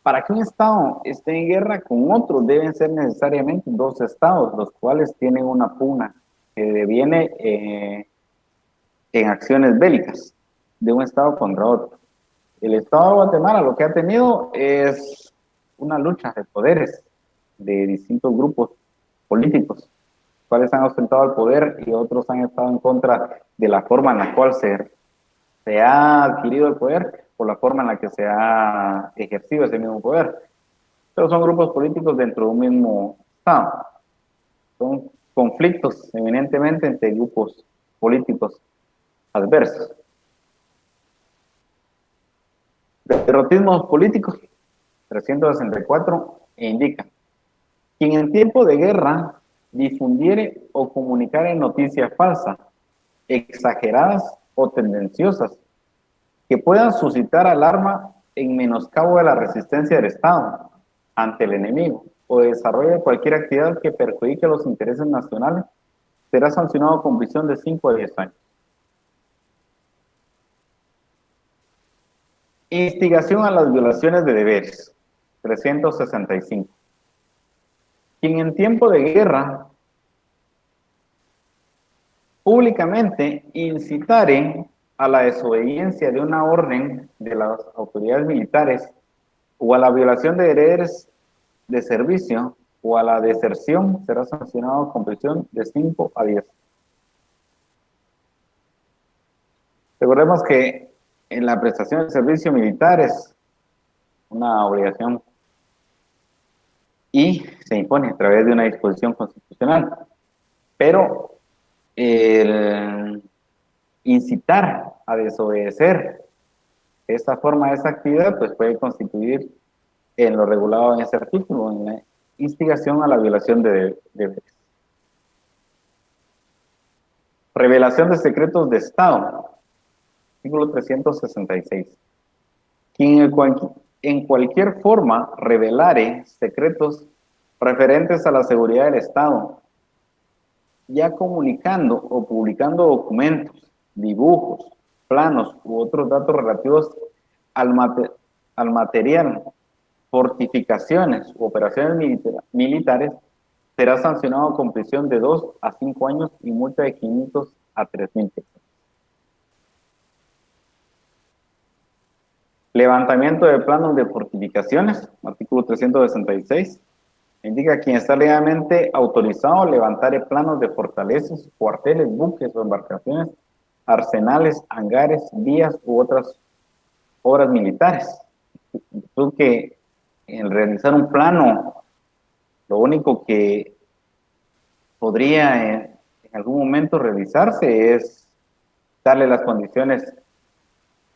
para que un Estado esté en guerra con otro deben ser necesariamente dos Estados, los cuales tienen una pugna que deviene en acciones bélicas de un Estado contra otro. El Estado de Guatemala lo que ha tenido es una lucha de poderes de distintos grupos políticos, cuales han ostentado el poder y otros han estado en contra de la forma en la cual se ha adquirido el poder por la forma en la que se ha ejercido ese mismo poder. Pero son grupos políticos dentro de un mismo Estado. Son conflictos eminentemente entre grupos políticos adversos. Derrotismos políticos, 364, indica: quien en tiempo de guerra difundiere o comunicare noticias falsas, exageradas o tendenciosas, que puedan suscitar alarma en menoscabo de la resistencia del Estado ante el enemigo, o desarrolle cualquier actividad que perjudique los intereses nacionales, será sancionado con prisión de 5 a 10 años. Instigación a las violaciones de deberes, 365. Quien en tiempo de guerra públicamente incitare a la desobediencia de una orden de las autoridades militares o a la violación de deberes de servicio o a la deserción, será sancionado con prisión de 5 a 10. Recordemos que en la prestación de servicio militar es una obligación y se impone a través de una disposición constitucional, pero incitar a desobedecer esta forma de esa actividad, pues puede constituir en lo regulado en ese artículo, en la instigación a la violación de deberes. Revelación de secretos de Estado, artículo 366. Quien en cualquier forma revelare secretos referentes a la seguridad del Estado, ya comunicando o publicando documentos, dibujos, planos u otros datos relativos al material, fortificaciones u operaciones militares, será sancionado con prisión de 2 a 5 años y multa de 500 a 3.000 pesos. Levantamiento de planos de fortificaciones, artículo 366. Indica quien está legalmente autorizado a levantar planos de fortalezas, cuarteles, buques o embarcaciones, arsenales, hangares, vías u otras obras militares. Creo que en realizar un plano, lo único que podría en algún momento realizarse es darle las condiciones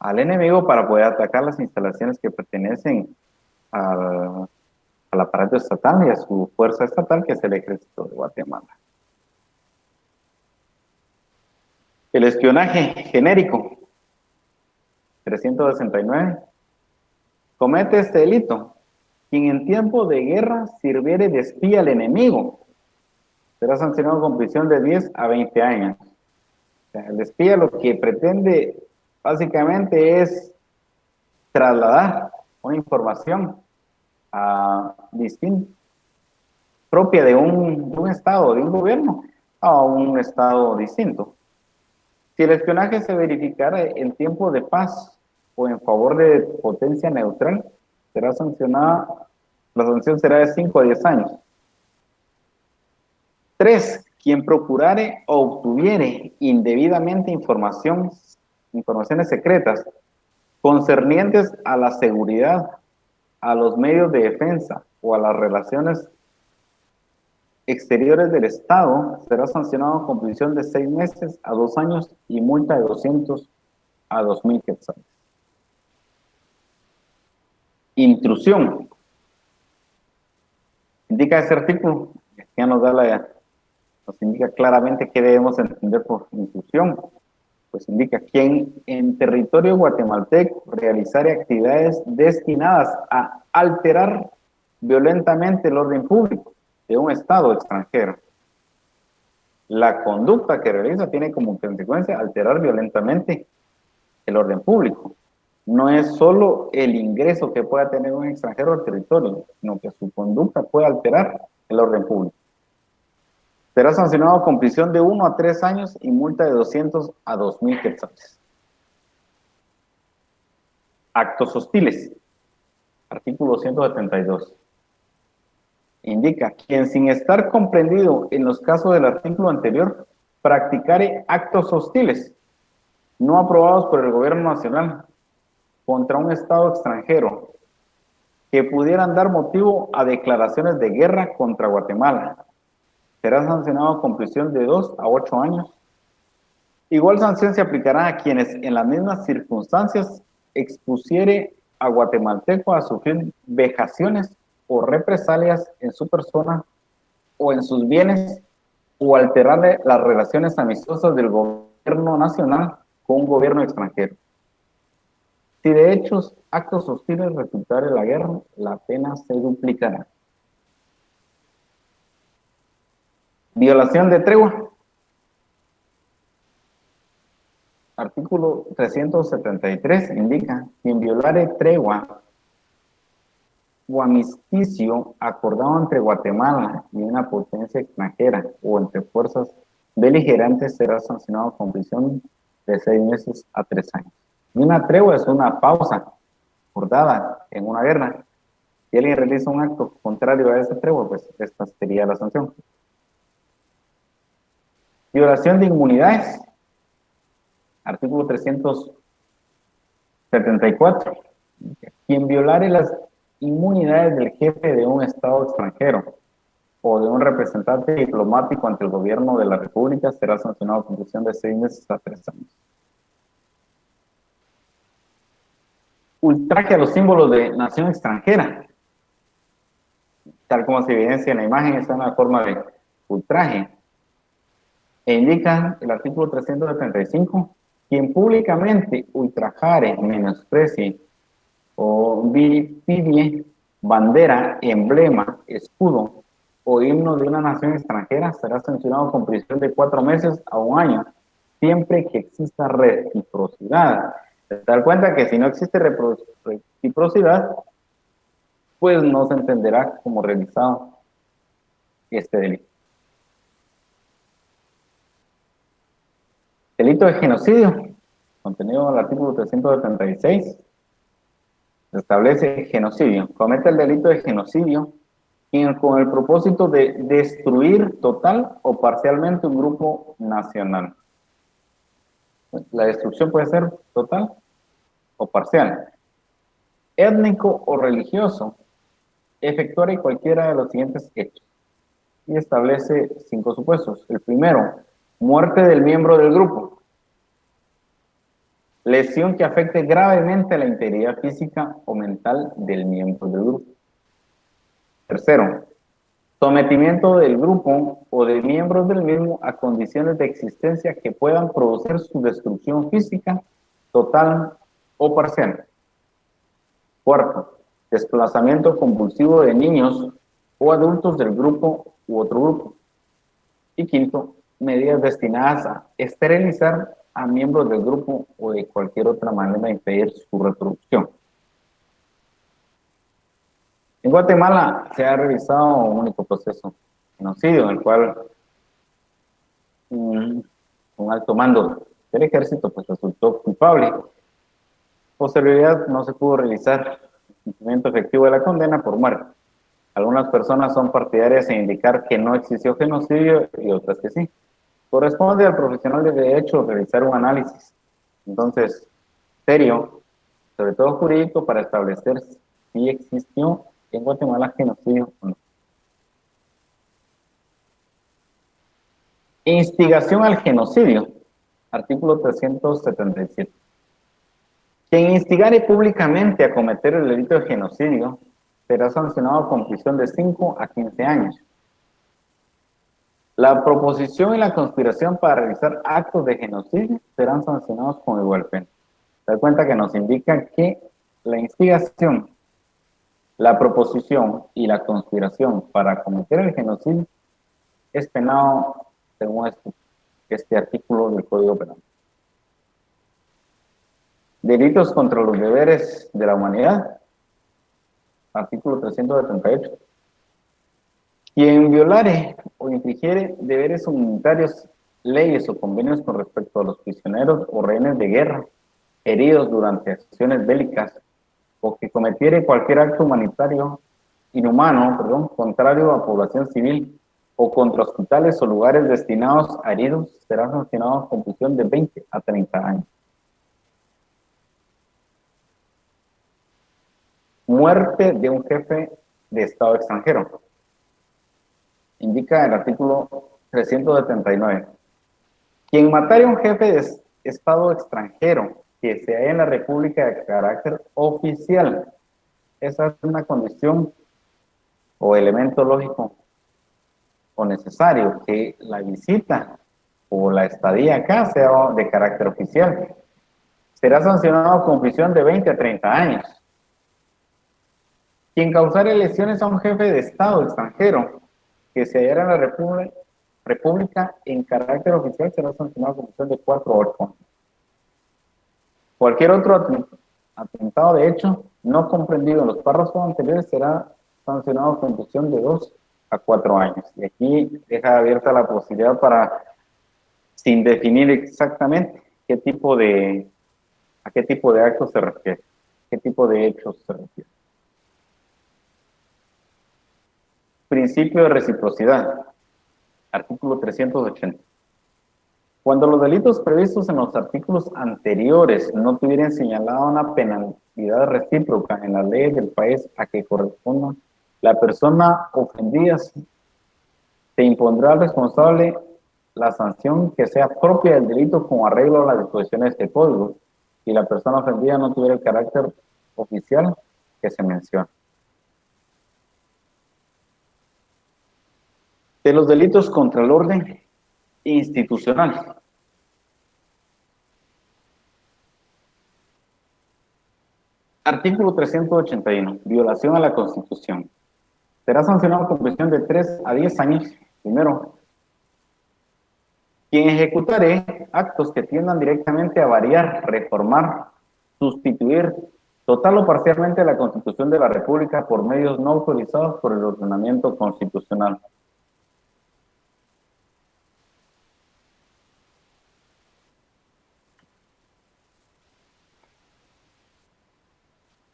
al enemigo para poder atacar las instalaciones que pertenecen al aparato estatal y a su fuerza estatal, que es el Ejército de Guatemala. El espionaje genérico, 369. Comete este delito quien en tiempo de guerra sirviere de espía al enemigo. Será sancionado con prisión de 10 a 20 años. O sea, el espía lo que pretende básicamente es trasladar una información propia de un estado, de un gobierno, a un estado distinto. Si el espionaje se verificara en tiempo de paz o en favor de potencia neutral, será sancionada, la sanción será de 5 a 10 años. 3. Quien procurare o obtuviere indebidamente informaciones secretas concernientes a la seguridad, a los medios de defensa o a las relaciones exteriores del Estado, será sancionado con prisión de 6 meses a 2 años y multa de 200 a 2.000 quetzales. Intrusión. Indica ese artículo, ya nos indica claramente qué debemos entender por intrusión. Pues indica quien en territorio guatemalteco realizare actividades destinadas a alterar violentamente el orden público de un estado extranjero. La conducta que realiza tiene como consecuencia alterar violentamente el orden público. No es solo el ingreso que pueda tener un extranjero al territorio, sino que su conducta puede alterar el orden público. Será sancionado con prisión de 1 a 3 años y multa de 200 a 2.000 quetzales. Actos hostiles. Artículo 172. Indica, quien sin estar comprendido en los casos del artículo anterior, practicare actos hostiles, no aprobados por el gobierno nacional, contra un estado extranjero, que pudieran dar motivo a declaraciones de guerra contra Guatemala, será sancionado con prisión de 2 a 8 años. Igual sanción se aplicará a quienes en las mismas circunstancias expusiere a guatemalteco a sufrir vejaciones o represalias en su persona o en sus bienes, o alterarle las relaciones amistosas del gobierno nacional con un gobierno extranjero. Si de hechos, actos hostiles resultare la guerra, la pena se duplicará. Violación de tregua. Artículo 373 indica, quien violare tregua o amisticio acordado entre Guatemala y una potencia extranjera o entre fuerzas beligerantes será sancionado con prisión de 6 meses a 3 años. Y una tregua es una pausa acordada en una guerra. Si alguien realiza un acto contrario a esa tregua, pues esta sería la sanción. Violación de inmunidades. Artículo 374. Quien violare las inmunidades del jefe de un estado extranjero o de un representante diplomático ante el gobierno de la República será sancionado con prisión de 6 meses a 3 años. ultraje a los símbolos de nación extranjera, tal como se evidencia en la imagen, está en la forma de ultraje. E indica el artículo 375, quien públicamente ultrajare, menosprecie o vilipidie bandera, emblema, escudo o himno de una nación extranjera será sancionado con prisión de 4 meses a 1 año, siempre que exista reciprocidad. Se da cuenta que si no existe reciprocidad, pues no se entenderá como realizado este delito. Delito de genocidio, contenido en el artículo 376, establece genocidio. Comete el delito de genocidio quien con el propósito de destruir total o parcialmente un grupo nacional. La destrucción puede ser total o parcial. Étnico o religioso, efectuar cualquiera de los siguientes hechos. Y establece 5 supuestos. El primero, muerte del miembro del grupo. Lesión que afecte gravemente la integridad física o mental del miembro del grupo. Tercero, sometimiento del grupo o de miembros del mismo a condiciones de existencia que puedan producir su destrucción física, total o parcial. Cuarto, desplazamiento compulsivo de niños o adultos del grupo u otro grupo. Y quinto, medidas destinadas a esterilizar a miembros del grupo o de cualquier otra manera impedir su reproducción. En Guatemala se ha realizado un único proceso, genocidio, en el cual un alto mando del ejército pues resultó culpable. Posterioridad no se pudo realizar el cumplimiento efectivo de la condena por muerte. Algunas personas son partidarias en indicar que no existió genocidio y otras que sí. Corresponde al profesional de derecho realizar un análisis, entonces, serio, sobre todo jurídico, para establecer si existió en Guatemala genocidio o no. Instigación al genocidio, artículo 377. Quien instigare públicamente a cometer el delito de genocidio será sancionado con prisión de 5 a 15 años. La proposición y la conspiración para realizar actos de genocidio serán sancionados con igual pena. Se da cuenta que nos indica que la instigación, la proposición y la conspiración para cometer el genocidio es penado según este artículo del Código Penal. Delitos contra los deberes de la humanidad, artículo 378. Quien violare o infringiere deberes humanitarios, leyes o convenios con respecto a los prisioneros o rehenes de guerra heridos durante acciones bélicas o que cometiere cualquier acto humanitario inhumano, contrario a población civil o contra hospitales o lugares destinados a heridos, será sancionado con prisión de 20 a 30 años. Muerte de un jefe de Estado extranjero. Indica el artículo 379. Quien matare a un jefe de Estado extranjero que se halla en la República de carácter oficial, esa es una condición o elemento lógico o necesario, que la visita o la estadía acá sea de carácter oficial. Será sancionado con prisión de 20 a 30 años. Quien causare lesiones a un jefe de Estado extranjero que se hallara en la República en carácter oficial será sancionado con prisión de 4 a 8 años. Cualquier otro atentado de hecho no comprendido en los párrafos anteriores será sancionado con prisión de 2 a 4 años. Y aquí deja abierta la posibilidad para, sin definir exactamente a qué tipo de actos se refiere, qué tipo de hechos se refiere. Principio de reciprocidad, artículo 380. Cuando los delitos previstos en los artículos anteriores no tuvieran señalado una penalidad recíproca en las leyes del país a que corresponda, la persona ofendida se impondrá al responsable la sanción que sea propia del delito con arreglo a las disposiciones de este código. Si la persona ofendida no tuviera el carácter oficial que se menciona. De los delitos contra el orden institucional. Artículo 381. Violación a la Constitución. Será sancionado con prisión de 3 a 10 años. Primero, quien ejecutare actos que tiendan directamente a variar, reformar, sustituir total o parcialmente la Constitución de la República por medios no autorizados por el ordenamiento constitucional.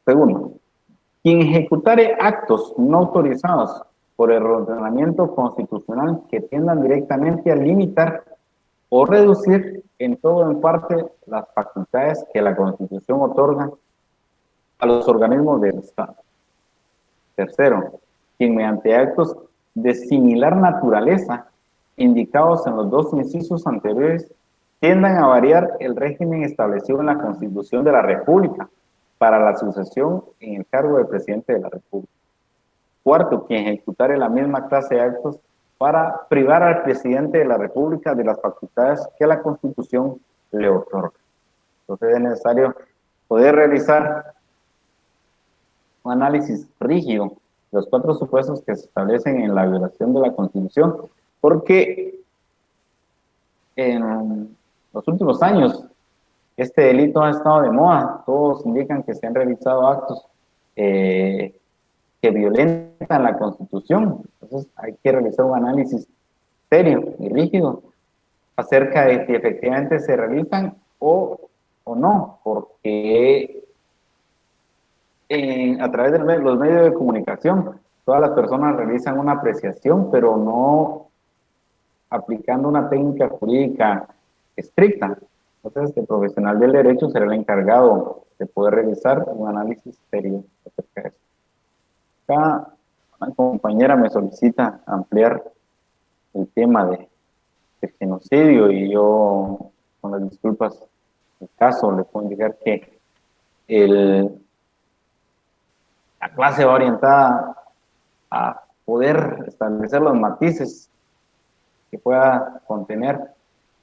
Segundo, quien ejecutare actos no autorizados por el ordenamiento constitucional que tiendan directamente a limitar o reducir en todo o en parte las facultades que la Constitución otorga a los organismos del Estado. Tercero, quien mediante actos de similar naturaleza indicados en los dos incisos anteriores tiendan a variar el régimen establecido en la Constitución de la República para la sucesión en el cargo de presidente de la República. Cuarto, quien ejecutare la misma clase de actos para privar al presidente de la República de las facultades que la Constitución le otorga. Entonces es necesario poder realizar un análisis rígido de los 4 supuestos que se establecen en la violación de la Constitución, porque en los últimos años este delito ha estado de moda. Todos indican que se han realizado actos que violentan la Constitución. Entonces hay que realizar un análisis serio y rígido acerca de si efectivamente se realizan o no, porque a través de los medios de comunicación todas las personas realizan una apreciación, pero no aplicando una técnica jurídica estricta. Entonces el profesional del derecho será el encargado de poder realizar un análisis serio acerca de eso. Acá una compañera me solicita ampliar el tema del genocidio y yo, con las disculpas del caso, le puedo indicar que la clase va orientada a poder establecer los matices que pueda contener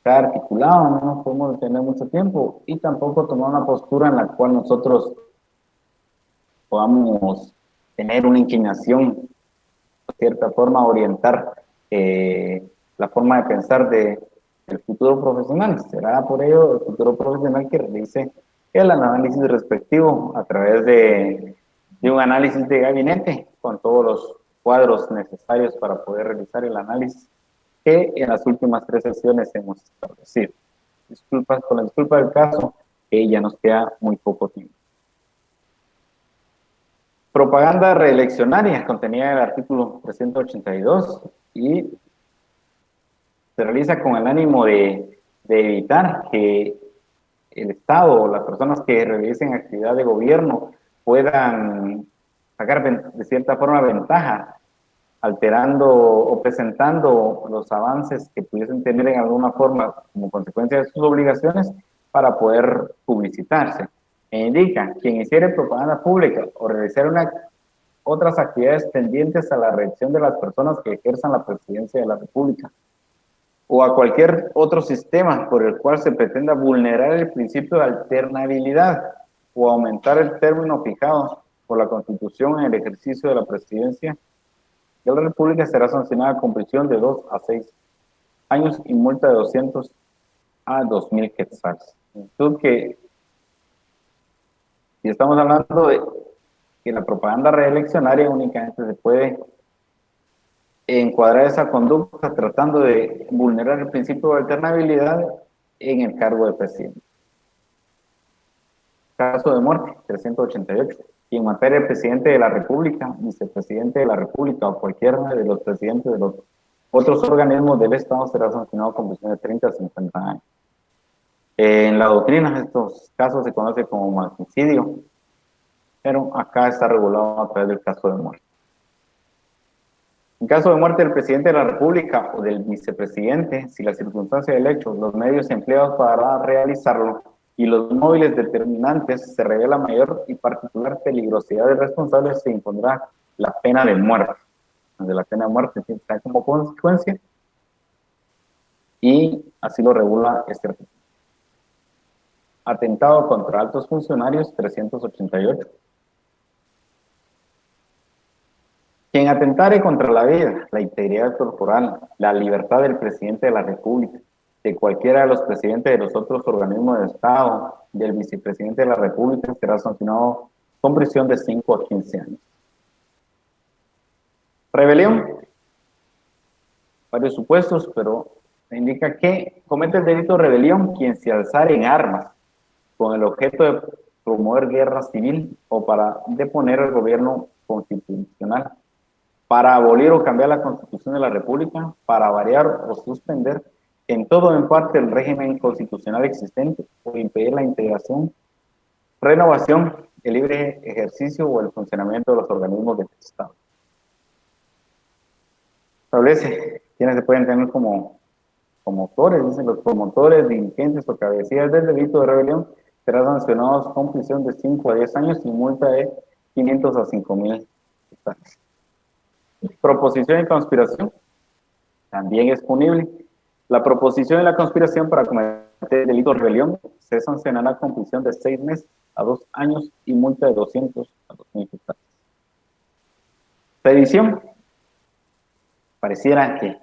cada articulado. No podemos tener mucho tiempo y tampoco tomar una postura en la cual nosotros podamos tener una inclinación, de cierta forma, a orientar la forma de pensar del futuro profesional. Será por ello el futuro profesional que realice el análisis respectivo a través de un análisis de gabinete con todos los cuadros necesarios para poder realizar el análisis que en las últimas 3 sesiones hemos establecido. Disculpas, con la disculpa del caso, que ya nos queda muy poco tiempo. Propaganda reeleccionaria, contenida en el artículo 382, y se realiza con el ánimo de evitar que el Estado o las personas que realicen actividad de gobierno puedan sacar de cierta forma ventaja, alterando o presentando los avances que pudiesen tener en alguna forma como consecuencia de sus obligaciones para poder publicitarse. E indica, quien hiciere propaganda pública o realizar otras actividades tendientes a la reelección de las personas que ejerzan la presidencia de la República o a cualquier otro sistema por el cual se pretenda vulnerar el principio de alternabilidad o aumentar el término fijado por la Constitución en el ejercicio de la presidencia de la República, será sancionada con prisión de 2 a 6 años y multa de 200 a 2,000 quetzales. Entonces, que si estamos hablando de que la propaganda reeleccionaria únicamente se puede encuadrar esa conducta tratando de vulnerar el principio de alternabilidad en el cargo de presidente. Caso de muerte, 388. Y en materia de presidente de la República, vicepresidente de la República o cualquiera de los presidentes de los otros organismos del Estado será sancionado con prisión de 30 a 50 años. En la doctrina, estos casos se conocen como magnicidio, pero acá está regulado a través del caso de muerte. En caso de muerte del presidente de la República o del vicepresidente, si la circunstancia del hecho, los medios empleados para realizarlo y los móviles determinantes se revela mayor y particular peligrosidad del responsable, se impondrá la pena de muerte. De la pena de muerte está como consecuencia, y así lo regula este artículo. Atentado contra altos funcionarios, 388. Quien atentare contra la vida, la integridad corporal, la libertad del presidente de la República, de cualquiera de los presidentes de los otros organismos de Estado, del vicepresidente de la República, será sancionado con prisión de 5 a 15 años. Rebelión. Varios supuestos, pero indica que comete el delito de rebelión quien se alzare en armas con el objeto de promover guerra civil o para deponer al gobierno constitucional, para abolir o cambiar la Constitución de la República, para variar o suspender en todo o en parte el régimen constitucional existente o impedir la integración, renovación, el libre ejercicio o el funcionamiento de los organismos del Estado. Establece quienes se pueden tener como autores, dicen los promotores, dirigentes o cabecillas del delito de rebelión, serán sancionados con prisión de 5 a 10 años y multa de 500 a 5.000 quetzales. Proposición y conspiración también es punible. La proposición y la conspiración para cometer el delito de rebelión se sancionará con prisión de 6 meses a 2 años y multa de 200 a 2.000 quetzales. Sedición. Pareciera que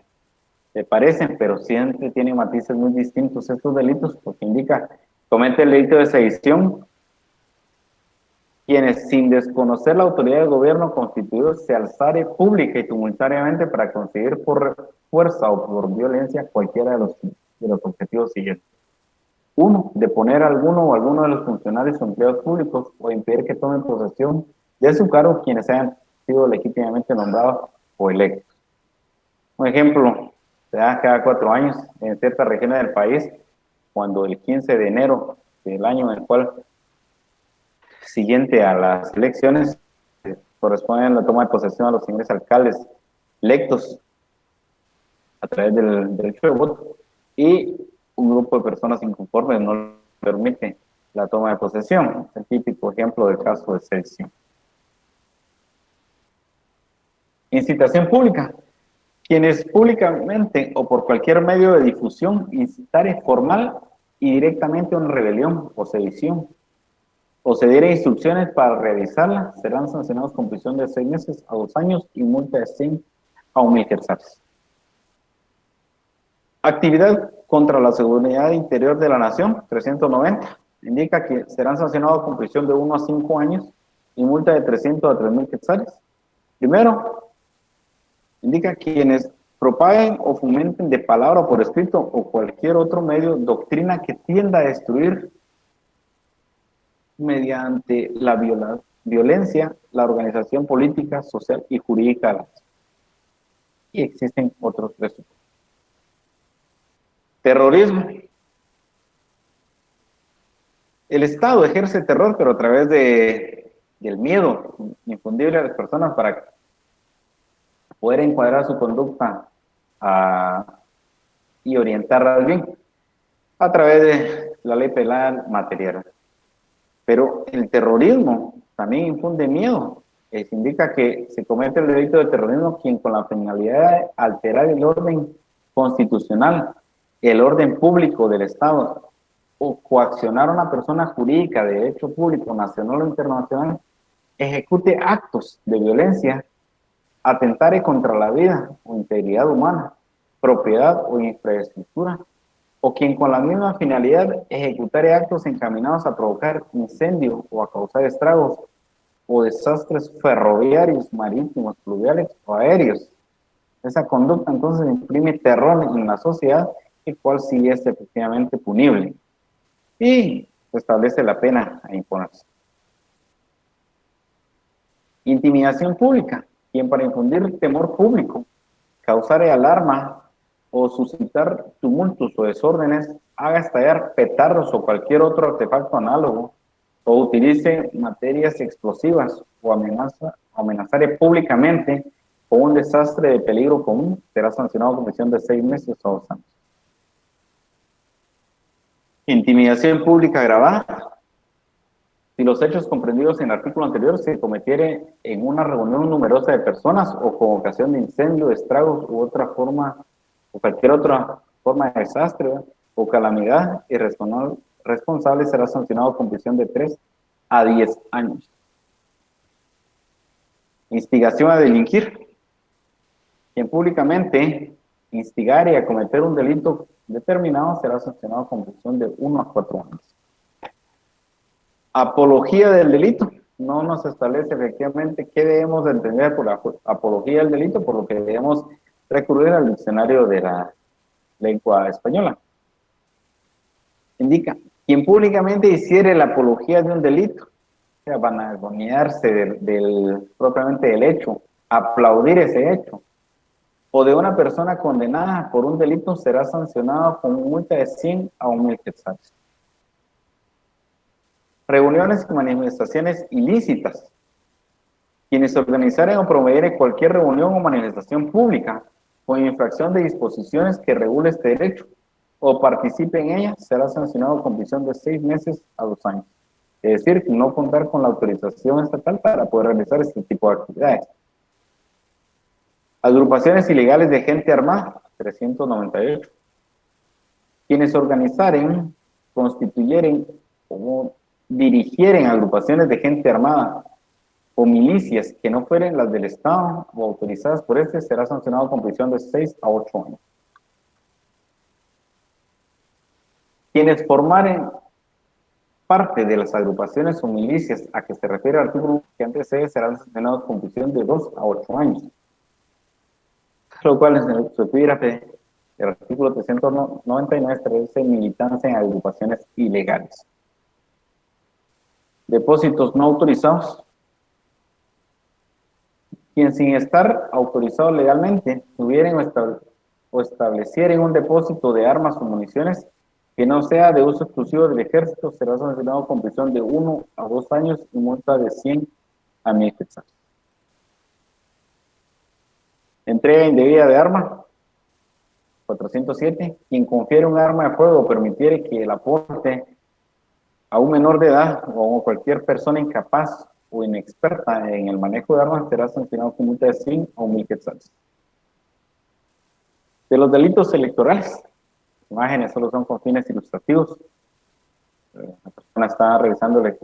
se parecen, pero siempre tienen matices muy distintos estos delitos, porque indica, comete el delito de sedición quienes sin desconocer la autoridad del gobierno constituido se alzare pública y tumultariamente para conseguir por fuerza o por violencia cualquiera de los objetivos siguientes. 1. Deponer a alguno o alguno de los funcionarios o empleados públicos o impedir que tomen posesión de su cargo quienes hayan sido legítimamente nombrados o electos. Un ejemplo, se da cada 4 años en ciertas regiones del país, cuando el 15 de enero del año en el cual siguiente a las elecciones corresponde la toma de posesión a los señores alcaldes electos a través del derecho de voto, y un grupo de personas inconformes no permite la toma de posesión. Es el típico ejemplo del caso de sedición. Incitación pública. Quienes públicamente o por cualquier medio de difusión incitare formal y directamente una rebelión o sedición, o se diere instrucciones para realizarla, serán sancionados con prisión de 6 meses a 2 años y multa de 100 a 1.000 quetzales. Actividad contra la seguridad interior de la nación, 390, indica que serán sancionados con prisión de 1 a 5 años y multa de 300 a 3.000 quetzales. Primero, indica quienes propaguen o fomenten de palabra o por escrito o cualquier otro medio doctrina que tienda a destruir mediante la violencia la organización política, social y jurídica de la nación. Y existen otros presupuestos. Terrorismo. El Estado ejerce terror, pero a través del miedo infundible a las personas para poder encuadrar su conducta y orientarla al bien a través de la ley penal material. Pero el terrorismo también infunde miedo. Se indica que se comete el delito de terrorismo quien con la finalidad de alterar el orden constitucional, el orden público del Estado, o coaccionar a una persona jurídica de derecho público nacional o internacional, ejecute actos de violencia, atentare contra la vida o integridad humana, propiedad o infraestructura, o quien con la misma finalidad ejecutare actos encaminados a provocar incendio o a causar estragos o desastres ferroviarios, marítimos, fluviales o aéreos. Esa conducta entonces imprime terror en la sociedad, el cual sí es efectivamente punible y establece la pena a imponerse. Intimidación pública, quien para infundir temor público, causar alarma o suscitar tumultos o desórdenes, haga estallar petardos o cualquier otro artefacto análogo, o utilice materias explosivas o amenazare públicamente con un desastre de peligro común, será sancionado con prisión de 6 meses o 2 años. Intimidación pública agravada. Si los hechos comprendidos en el artículo anterior se cometieren en una reunión numerosa de personas o con ocasión de incendio, estragos u otra forma, o cualquier otra forma de desastre, ¿verdad?, o calamidad, y responsable será sancionado con prisión de 3 a 10 años. Instigación a delinquir. Quien públicamente instigare a cometer un delito determinado será sancionado con prisión de 1 a 4 años. Apología del delito. No nos establece efectivamente qué debemos entender por la apología del delito, por lo que debemos recurrir al diccionario de la lengua española. Indica, quien públicamente hiciere la apología de un delito, o sea, vanagloria propiamente del hecho, aplaudir ese hecho, o de una persona condenada por un delito, será sancionado con multa de 100 a 1,000 quetzales. Reuniones y manifestaciones ilícitas. Quienes organizaren o promovieren cualquier reunión o manifestación pública con infracción de disposiciones que regule este derecho o participe en ella, será sancionado con prisión de 6 meses a 2 años. Es decir, no contar con la autorización estatal para poder realizar este tipo de actividades. Agrupaciones ilegales de gente armada, 398. Quienes organizaren, constituyeren o dirigieren agrupaciones de gente armada o milicias que no fueren las del Estado o autorizadas por este, será sancionado con prisión de 6 a 8 años. Quienes formaren parte de las agrupaciones o milicias a que se refiere el artículo que antecede serán sancionados con prisión de 2 a 8 años. Lo cual en su epígrafe del artículo 399 establece militancia en agrupaciones ilegales. Depósitos no autorizados. Quien sin estar autorizado legalmente tuvieren o establecieren un depósito de armas o municiones que no sea de uso exclusivo del ejército, será sancionado con prisión de 1 a 2 años y multa de 100 a 1,000 quetzales. Entrega indebida de arma. 407. Quien confiere un arma de fuego o permitiere que el aporte a un menor de edad o a cualquier persona incapaz o inexperta en el manejo de armas será sancionado con multa de 100 a 1,000 quetzales. De los delitos electorales, imágenes solo son con fines ilustrativos. La persona está revisando el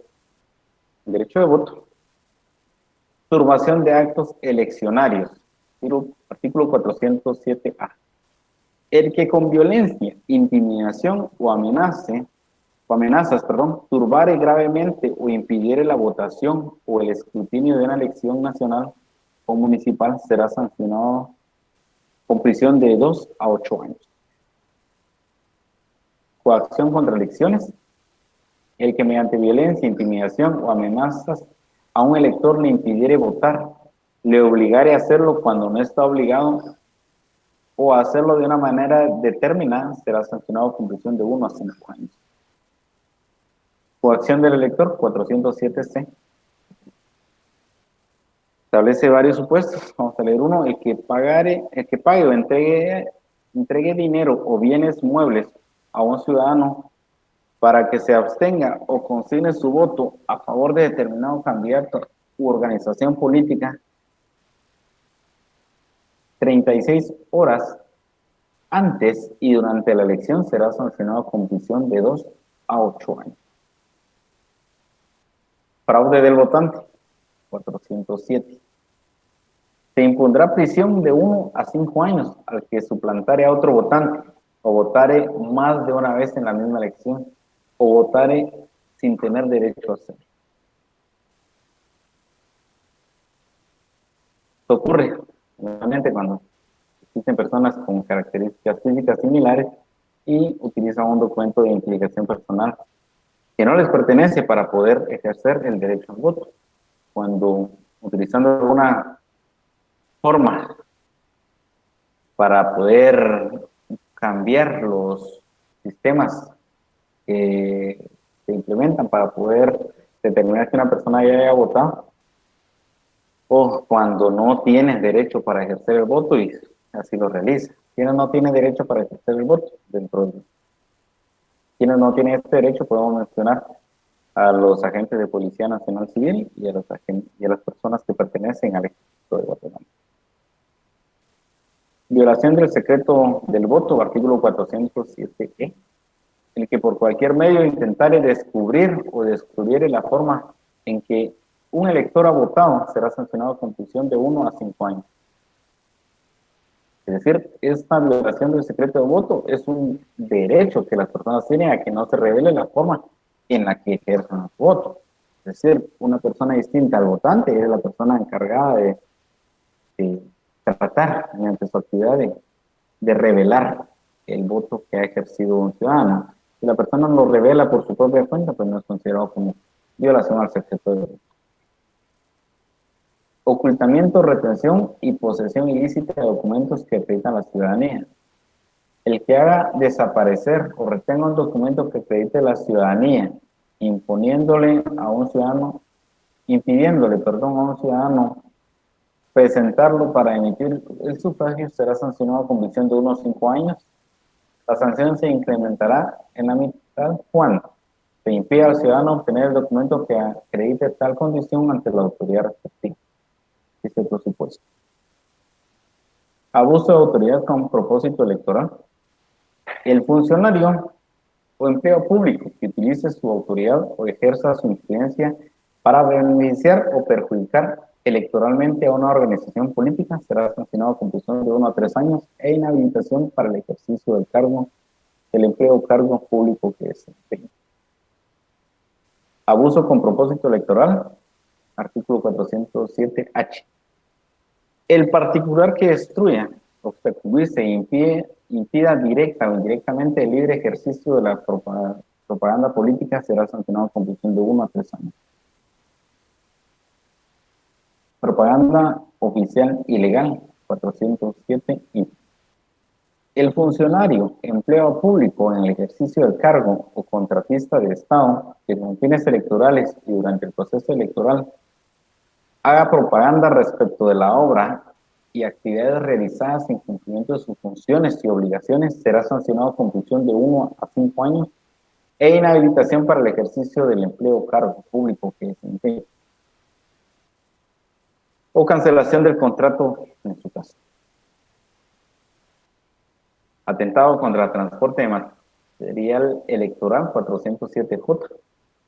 derecho de voto. Turbación de actos eleccionarios, artículo 407A. El que con violencia, intimidación o amenazas, turbare gravemente o impidiere la votación o el escrutinio de una elección nacional o municipal será sancionado con prisión de 2 a 8 años. Coacción contra elecciones. El que mediante violencia, intimidación o amenazas a un elector le impidiere votar, le obligare a hacerlo cuando no está obligado o a hacerlo de una manera determinada, será sancionado con prisión de 1 a 5 años. Coacción del elector, 407C. Establece varios supuestos. Vamos a leer uno. El que pague o entregue dinero o bienes muebles a un ciudadano para que se abstenga o consigne su voto a favor de determinado candidato u organización política 36 horas antes y durante la elección, será sancionado con prisión de 2 a 8 años. Fraude del votante, 407. Se impondrá prisión de 1 a 5 años al que suplantare a otro votante o votare más de una vez en la misma elección o votare sin tener derecho a hacerlo. Esto ocurre normalmente cuando existen personas con características físicas similares y utilizan un documento de identificación personal que no les pertenece para poder ejercer el derecho al voto. Cuando utilizando alguna forma para poder cambiar los sistemas que se implementan para poder determinar que una persona ya haya votado, o cuando no tiene derecho para ejercer el voto y así lo realiza. ¿Quién no tiene derecho para ejercer el voto? Dentro de Quienes no tienen este derecho podemos mencionar a los agentes de Policía Nacional Civil y a las personas que pertenecen al Ejército de Guatemala. Violación del secreto del voto, artículo 407E, el que por cualquier medio intentare descubrir o descubriere la forma en que un elector ha votado será sancionado con prisión de 1 a 5 años. Es decir, esta violación del secreto de voto es un derecho que las personas tienen a que no se revele la forma en la que ejercen su voto. Es decir, una persona distinta al votante es la persona encargada de tratar, mediante su actividad, de revelar el voto que ha ejercido un ciudadano. Si la persona lo revela por su propia cuenta, pues no es considerado como violación al secreto de voto. Ocultamiento, retención y posesión ilícita de documentos que acreditan la ciudadanía. El que haga desaparecer o retenga un documento que acredite la ciudadanía, impidiéndole a un ciudadano presentarlo para emitir el sufragio, será sancionado con prisión de 1 a 5 años. La sanción se incrementará en la mitad cuando se impida al ciudadano obtener el documento que acredite tal condición ante la autoridad respectiva. Dice por supuesto. Abuso de autoridad con propósito electoral. El funcionario o empleo público que utilice su autoridad o ejerza su influencia para beneficiar o perjudicar electoralmente a una organización política será sancionado con prisión de 1 a 3 años e inhabilitación para el ejercicio del cargo, del empleo o cargo público que desempeñe. Abuso con propósito electoral, artículo 407H. El particular que destruya, obstaculice e impida directa o indirectamente el libre ejercicio de la propaganda política será sancionado con prisión de 1 a 3 años. Propaganda oficial ilegal, 407I. El funcionario, empleo público en el ejercicio del cargo o contratista de Estado que con fines electorales y durante el proceso electoral haga propaganda respecto de la obra y actividades realizadas en cumplimiento de sus funciones y obligaciones será sancionado con prisión de 1 a 5 años e inhabilitación para el ejercicio del empleo o cargo público que desempeñe, o cancelación del contrato en su caso. Atentado contra el transporte de material electoral, 407J.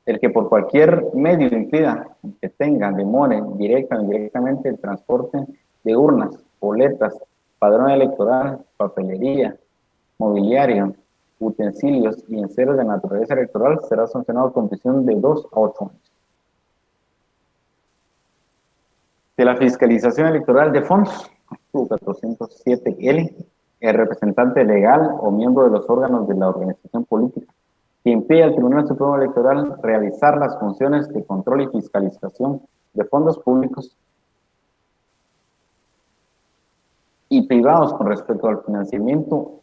El que por cualquier medio impida que tenga, demore directa o indirectamente el transporte de urnas, boletas, padrón electoral, papelería, mobiliario, utensilios y enseres de naturaleza electoral será sancionado con prisión de 2 a 8 años. De la fiscalización electoral de fondos, 407L, el representante legal o miembro de los órganos de la organización política que impide al Tribunal Supremo Electoral realizar las funciones de control y fiscalización de fondos públicos y privados con respecto al financiamiento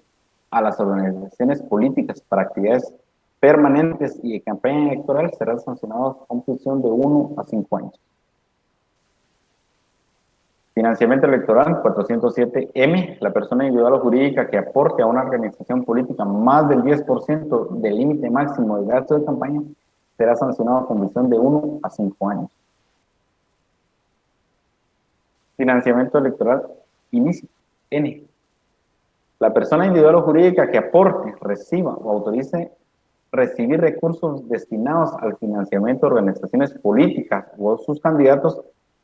a las organizaciones políticas para actividades permanentes y de campaña electoral será sancionado con prisión de 1 a 5 años. Financiamiento electoral, 407M, la persona individual o jurídica que aporte a una organización política más del 10% del límite máximo de gasto de campaña será sancionado con prisión de 1 a 5 años. Financiamiento electoral ilícito, N. La persona individual o jurídica que aporte, reciba o autorice recibir recursos destinados al financiamiento de organizaciones políticas o sus candidatos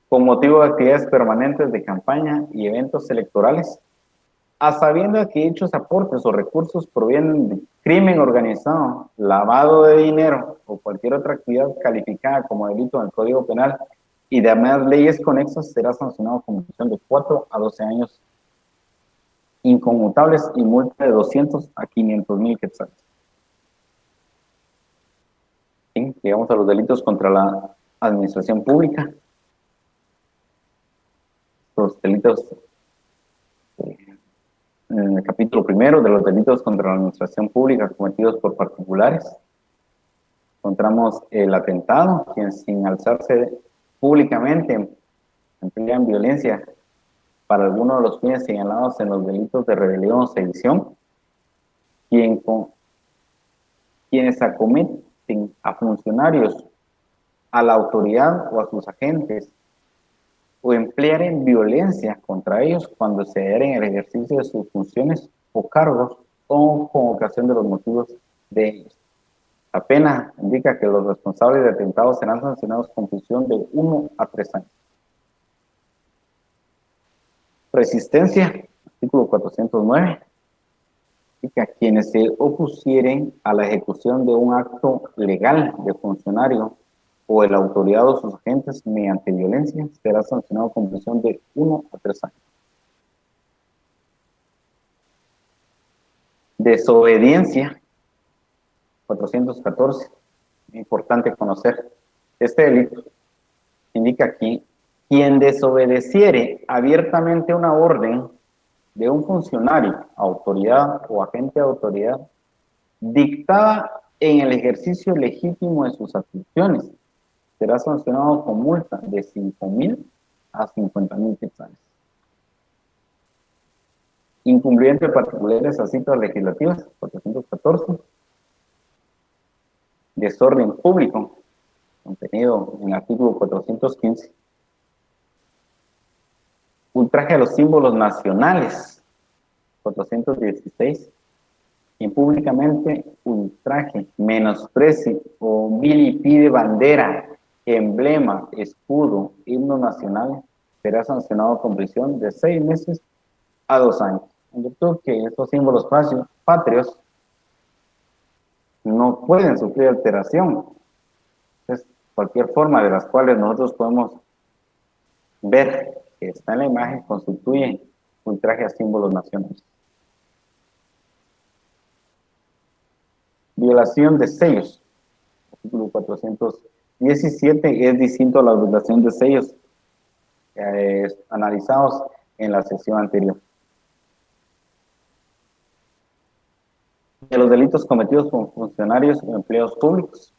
con motivo de actividades permanentes de campaña y eventos electorales, a sabiendas que dichos aportes o recursos provienen de crimen organizado, lavado de dinero o cualquier otra actividad calificada como delito en el Código Penal y de demás leyes conexas, será sancionado con prisión de 4 a 12 años inconmutables y multa de 200 a 500,000 quetzales. Bien, llegamos a los delitos contra la administración pública. Los delitos, en el capítulo primero de los delitos contra la administración pública cometidos por particulares, encontramos el atentado, quien sin alzarse públicamente emplean violencia para alguno de los fines señalados en los delitos de rebelión o sedición, quien quienes acometen a funcionarios, a la autoridad o a sus agentes, o emplearen violencia contra ellos cuando se hallen en el ejercicio de sus funciones o cargos o con ocasión de los motivos de ellos. La pena indica que los responsables de atentados serán sancionados con prisión de 1 a 3 años. Resistencia, artículo 409, indica quienes se opusieren a la ejecución de un acto legal de funcionario o de la autoridad o sus agentes mediante violencia será sancionado con prisión de 1 a 3 años. Desobediencia, 414, importante conocer. Este delito indica que quien desobedeciere abiertamente una orden de un funcionario, autoridad o agente de autoridad dictada en el ejercicio legítimo de sus atribuciones será sancionado con multa de 5.000 a 50.000 quetzales. Incumplimiento de particulares a citas legislativas, 414. Desorden público, contenido en el artículo 415. Ultraje a los símbolos nacionales, 416. Quien públicamente ultraje, menosprecie o vilipide bandera, emblema, escudo, himno nacional, será sancionado con prisión de 6 meses a 2 años. En virtud que estos símbolos patrios no pueden sufrir alteración. Entonces, cualquier forma de las cuales nosotros podemos ver que está en la imagen constituye ultraje a símbolos nacionales. Violación de sellos. Artículo 417 es distinto a la violación de sellos analizados en la sesión anterior. De los delitos cometidos por funcionarios o empleados públicos: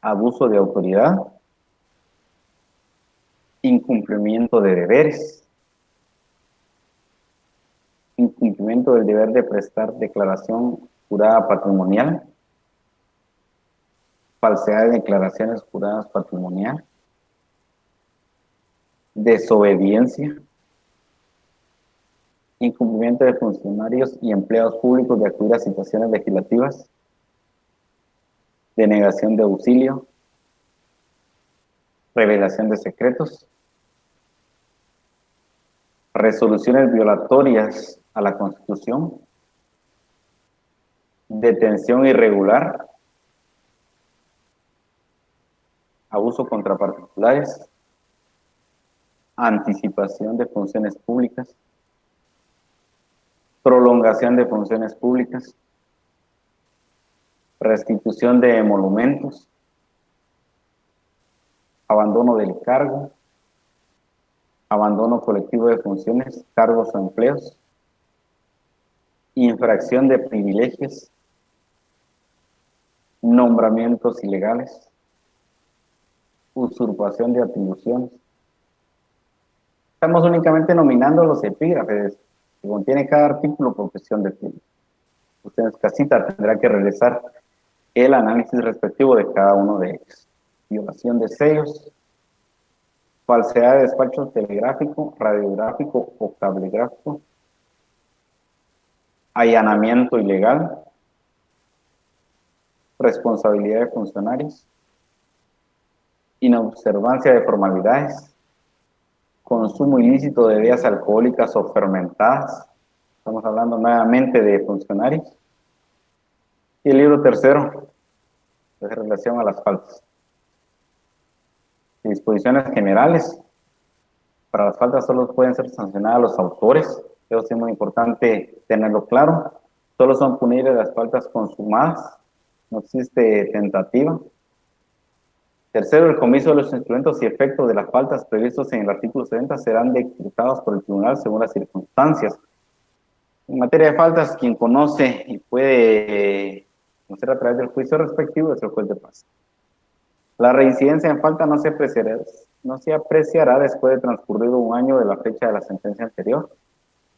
abuso de autoridad, incumplimiento de deberes, incumplimiento del deber de prestar declaración jurada patrimonial, falsedad de declaraciones juradas patrimonial, desobediencia, incumplimiento de funcionarios y empleados públicos de acudir a situaciones legislativas, denegación de auxilio, revelación de secretos, resoluciones violatorias a la Constitución, detención irregular, abuso contra particulares, anticipación de funciones públicas, prolongación de funciones públicas, restitución de emolumentos, abandono del cargo, abandono colectivo de funciones, cargos o empleos, infracción de privilegios, nombramientos ilegales, usurpación de atribuciones. Estamos únicamente nominando los epígrafes que contiene cada artículo por cuestión de tiempo. Usted en su casita tendrá que realizar el análisis respectivo de cada uno de ellos. Violación de sellos, falsedad de despacho telegráfico, radiográfico o cablegráfico, allanamiento ilegal, responsabilidad de funcionarios, inobservancia de formalidades, consumo ilícito de bebidas alcohólicas o fermentadas. Estamos hablando nuevamente de funcionarios. Y el libro tercero, en relación a las faltas. Disposiciones generales. Para las faltas solo pueden ser sancionadas los autores. Eso sí es muy importante tenerlo claro. Solo son punibles las faltas consumadas. No existe tentativa. Tercero, el comiso de los instrumentos y efectos de las faltas previstos en el artículo 70 serán decretados por el tribunal según las circunstancias. En materia de faltas, quien conoce y puede conocer a través del juicio respectivo es el juez de paz. La reincidencia en falta no se apreciará después de transcurrido 1 año de la fecha de la sentencia anterior.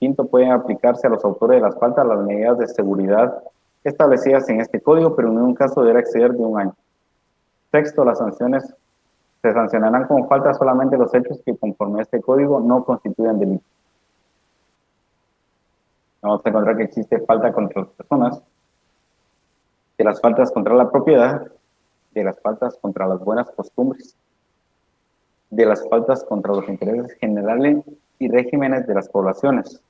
Quinto, pueden aplicarse a los autores de las faltas las medidas de seguridad establecidas en este código, pero en ningún caso deberá exceder de 1 año. Sexto, las sanciones se sancionarán como falta solamente los hechos que conforme a este código no constituyan delito. Vamos a encontrar que existe falta contra las personas, de las faltas contra la propiedad, de las faltas contra las buenas costumbres, de las faltas contra los intereses generales y regímenes de las poblaciones,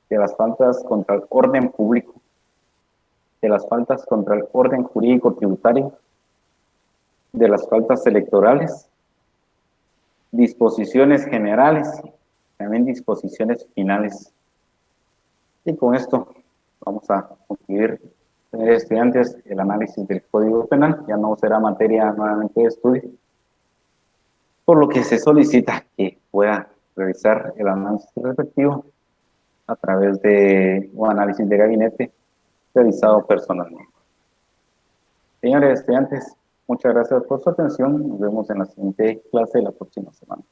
de las faltas contra el orden público, de las faltas contra el orden jurídico tributario, de las faltas electorales, disposiciones generales, también disposiciones finales. Y con esto vamos a concluir, señores estudiantes, el análisis del Código Penal. Ya no será materia nuevamente de estudio, por lo que se solicita que pueda realizar el análisis respectivo a través de un análisis de gabinete realizado personalmente. Señores estudiantes, muchas gracias por su atención. Nos vemos en la siguiente clase la próxima semana.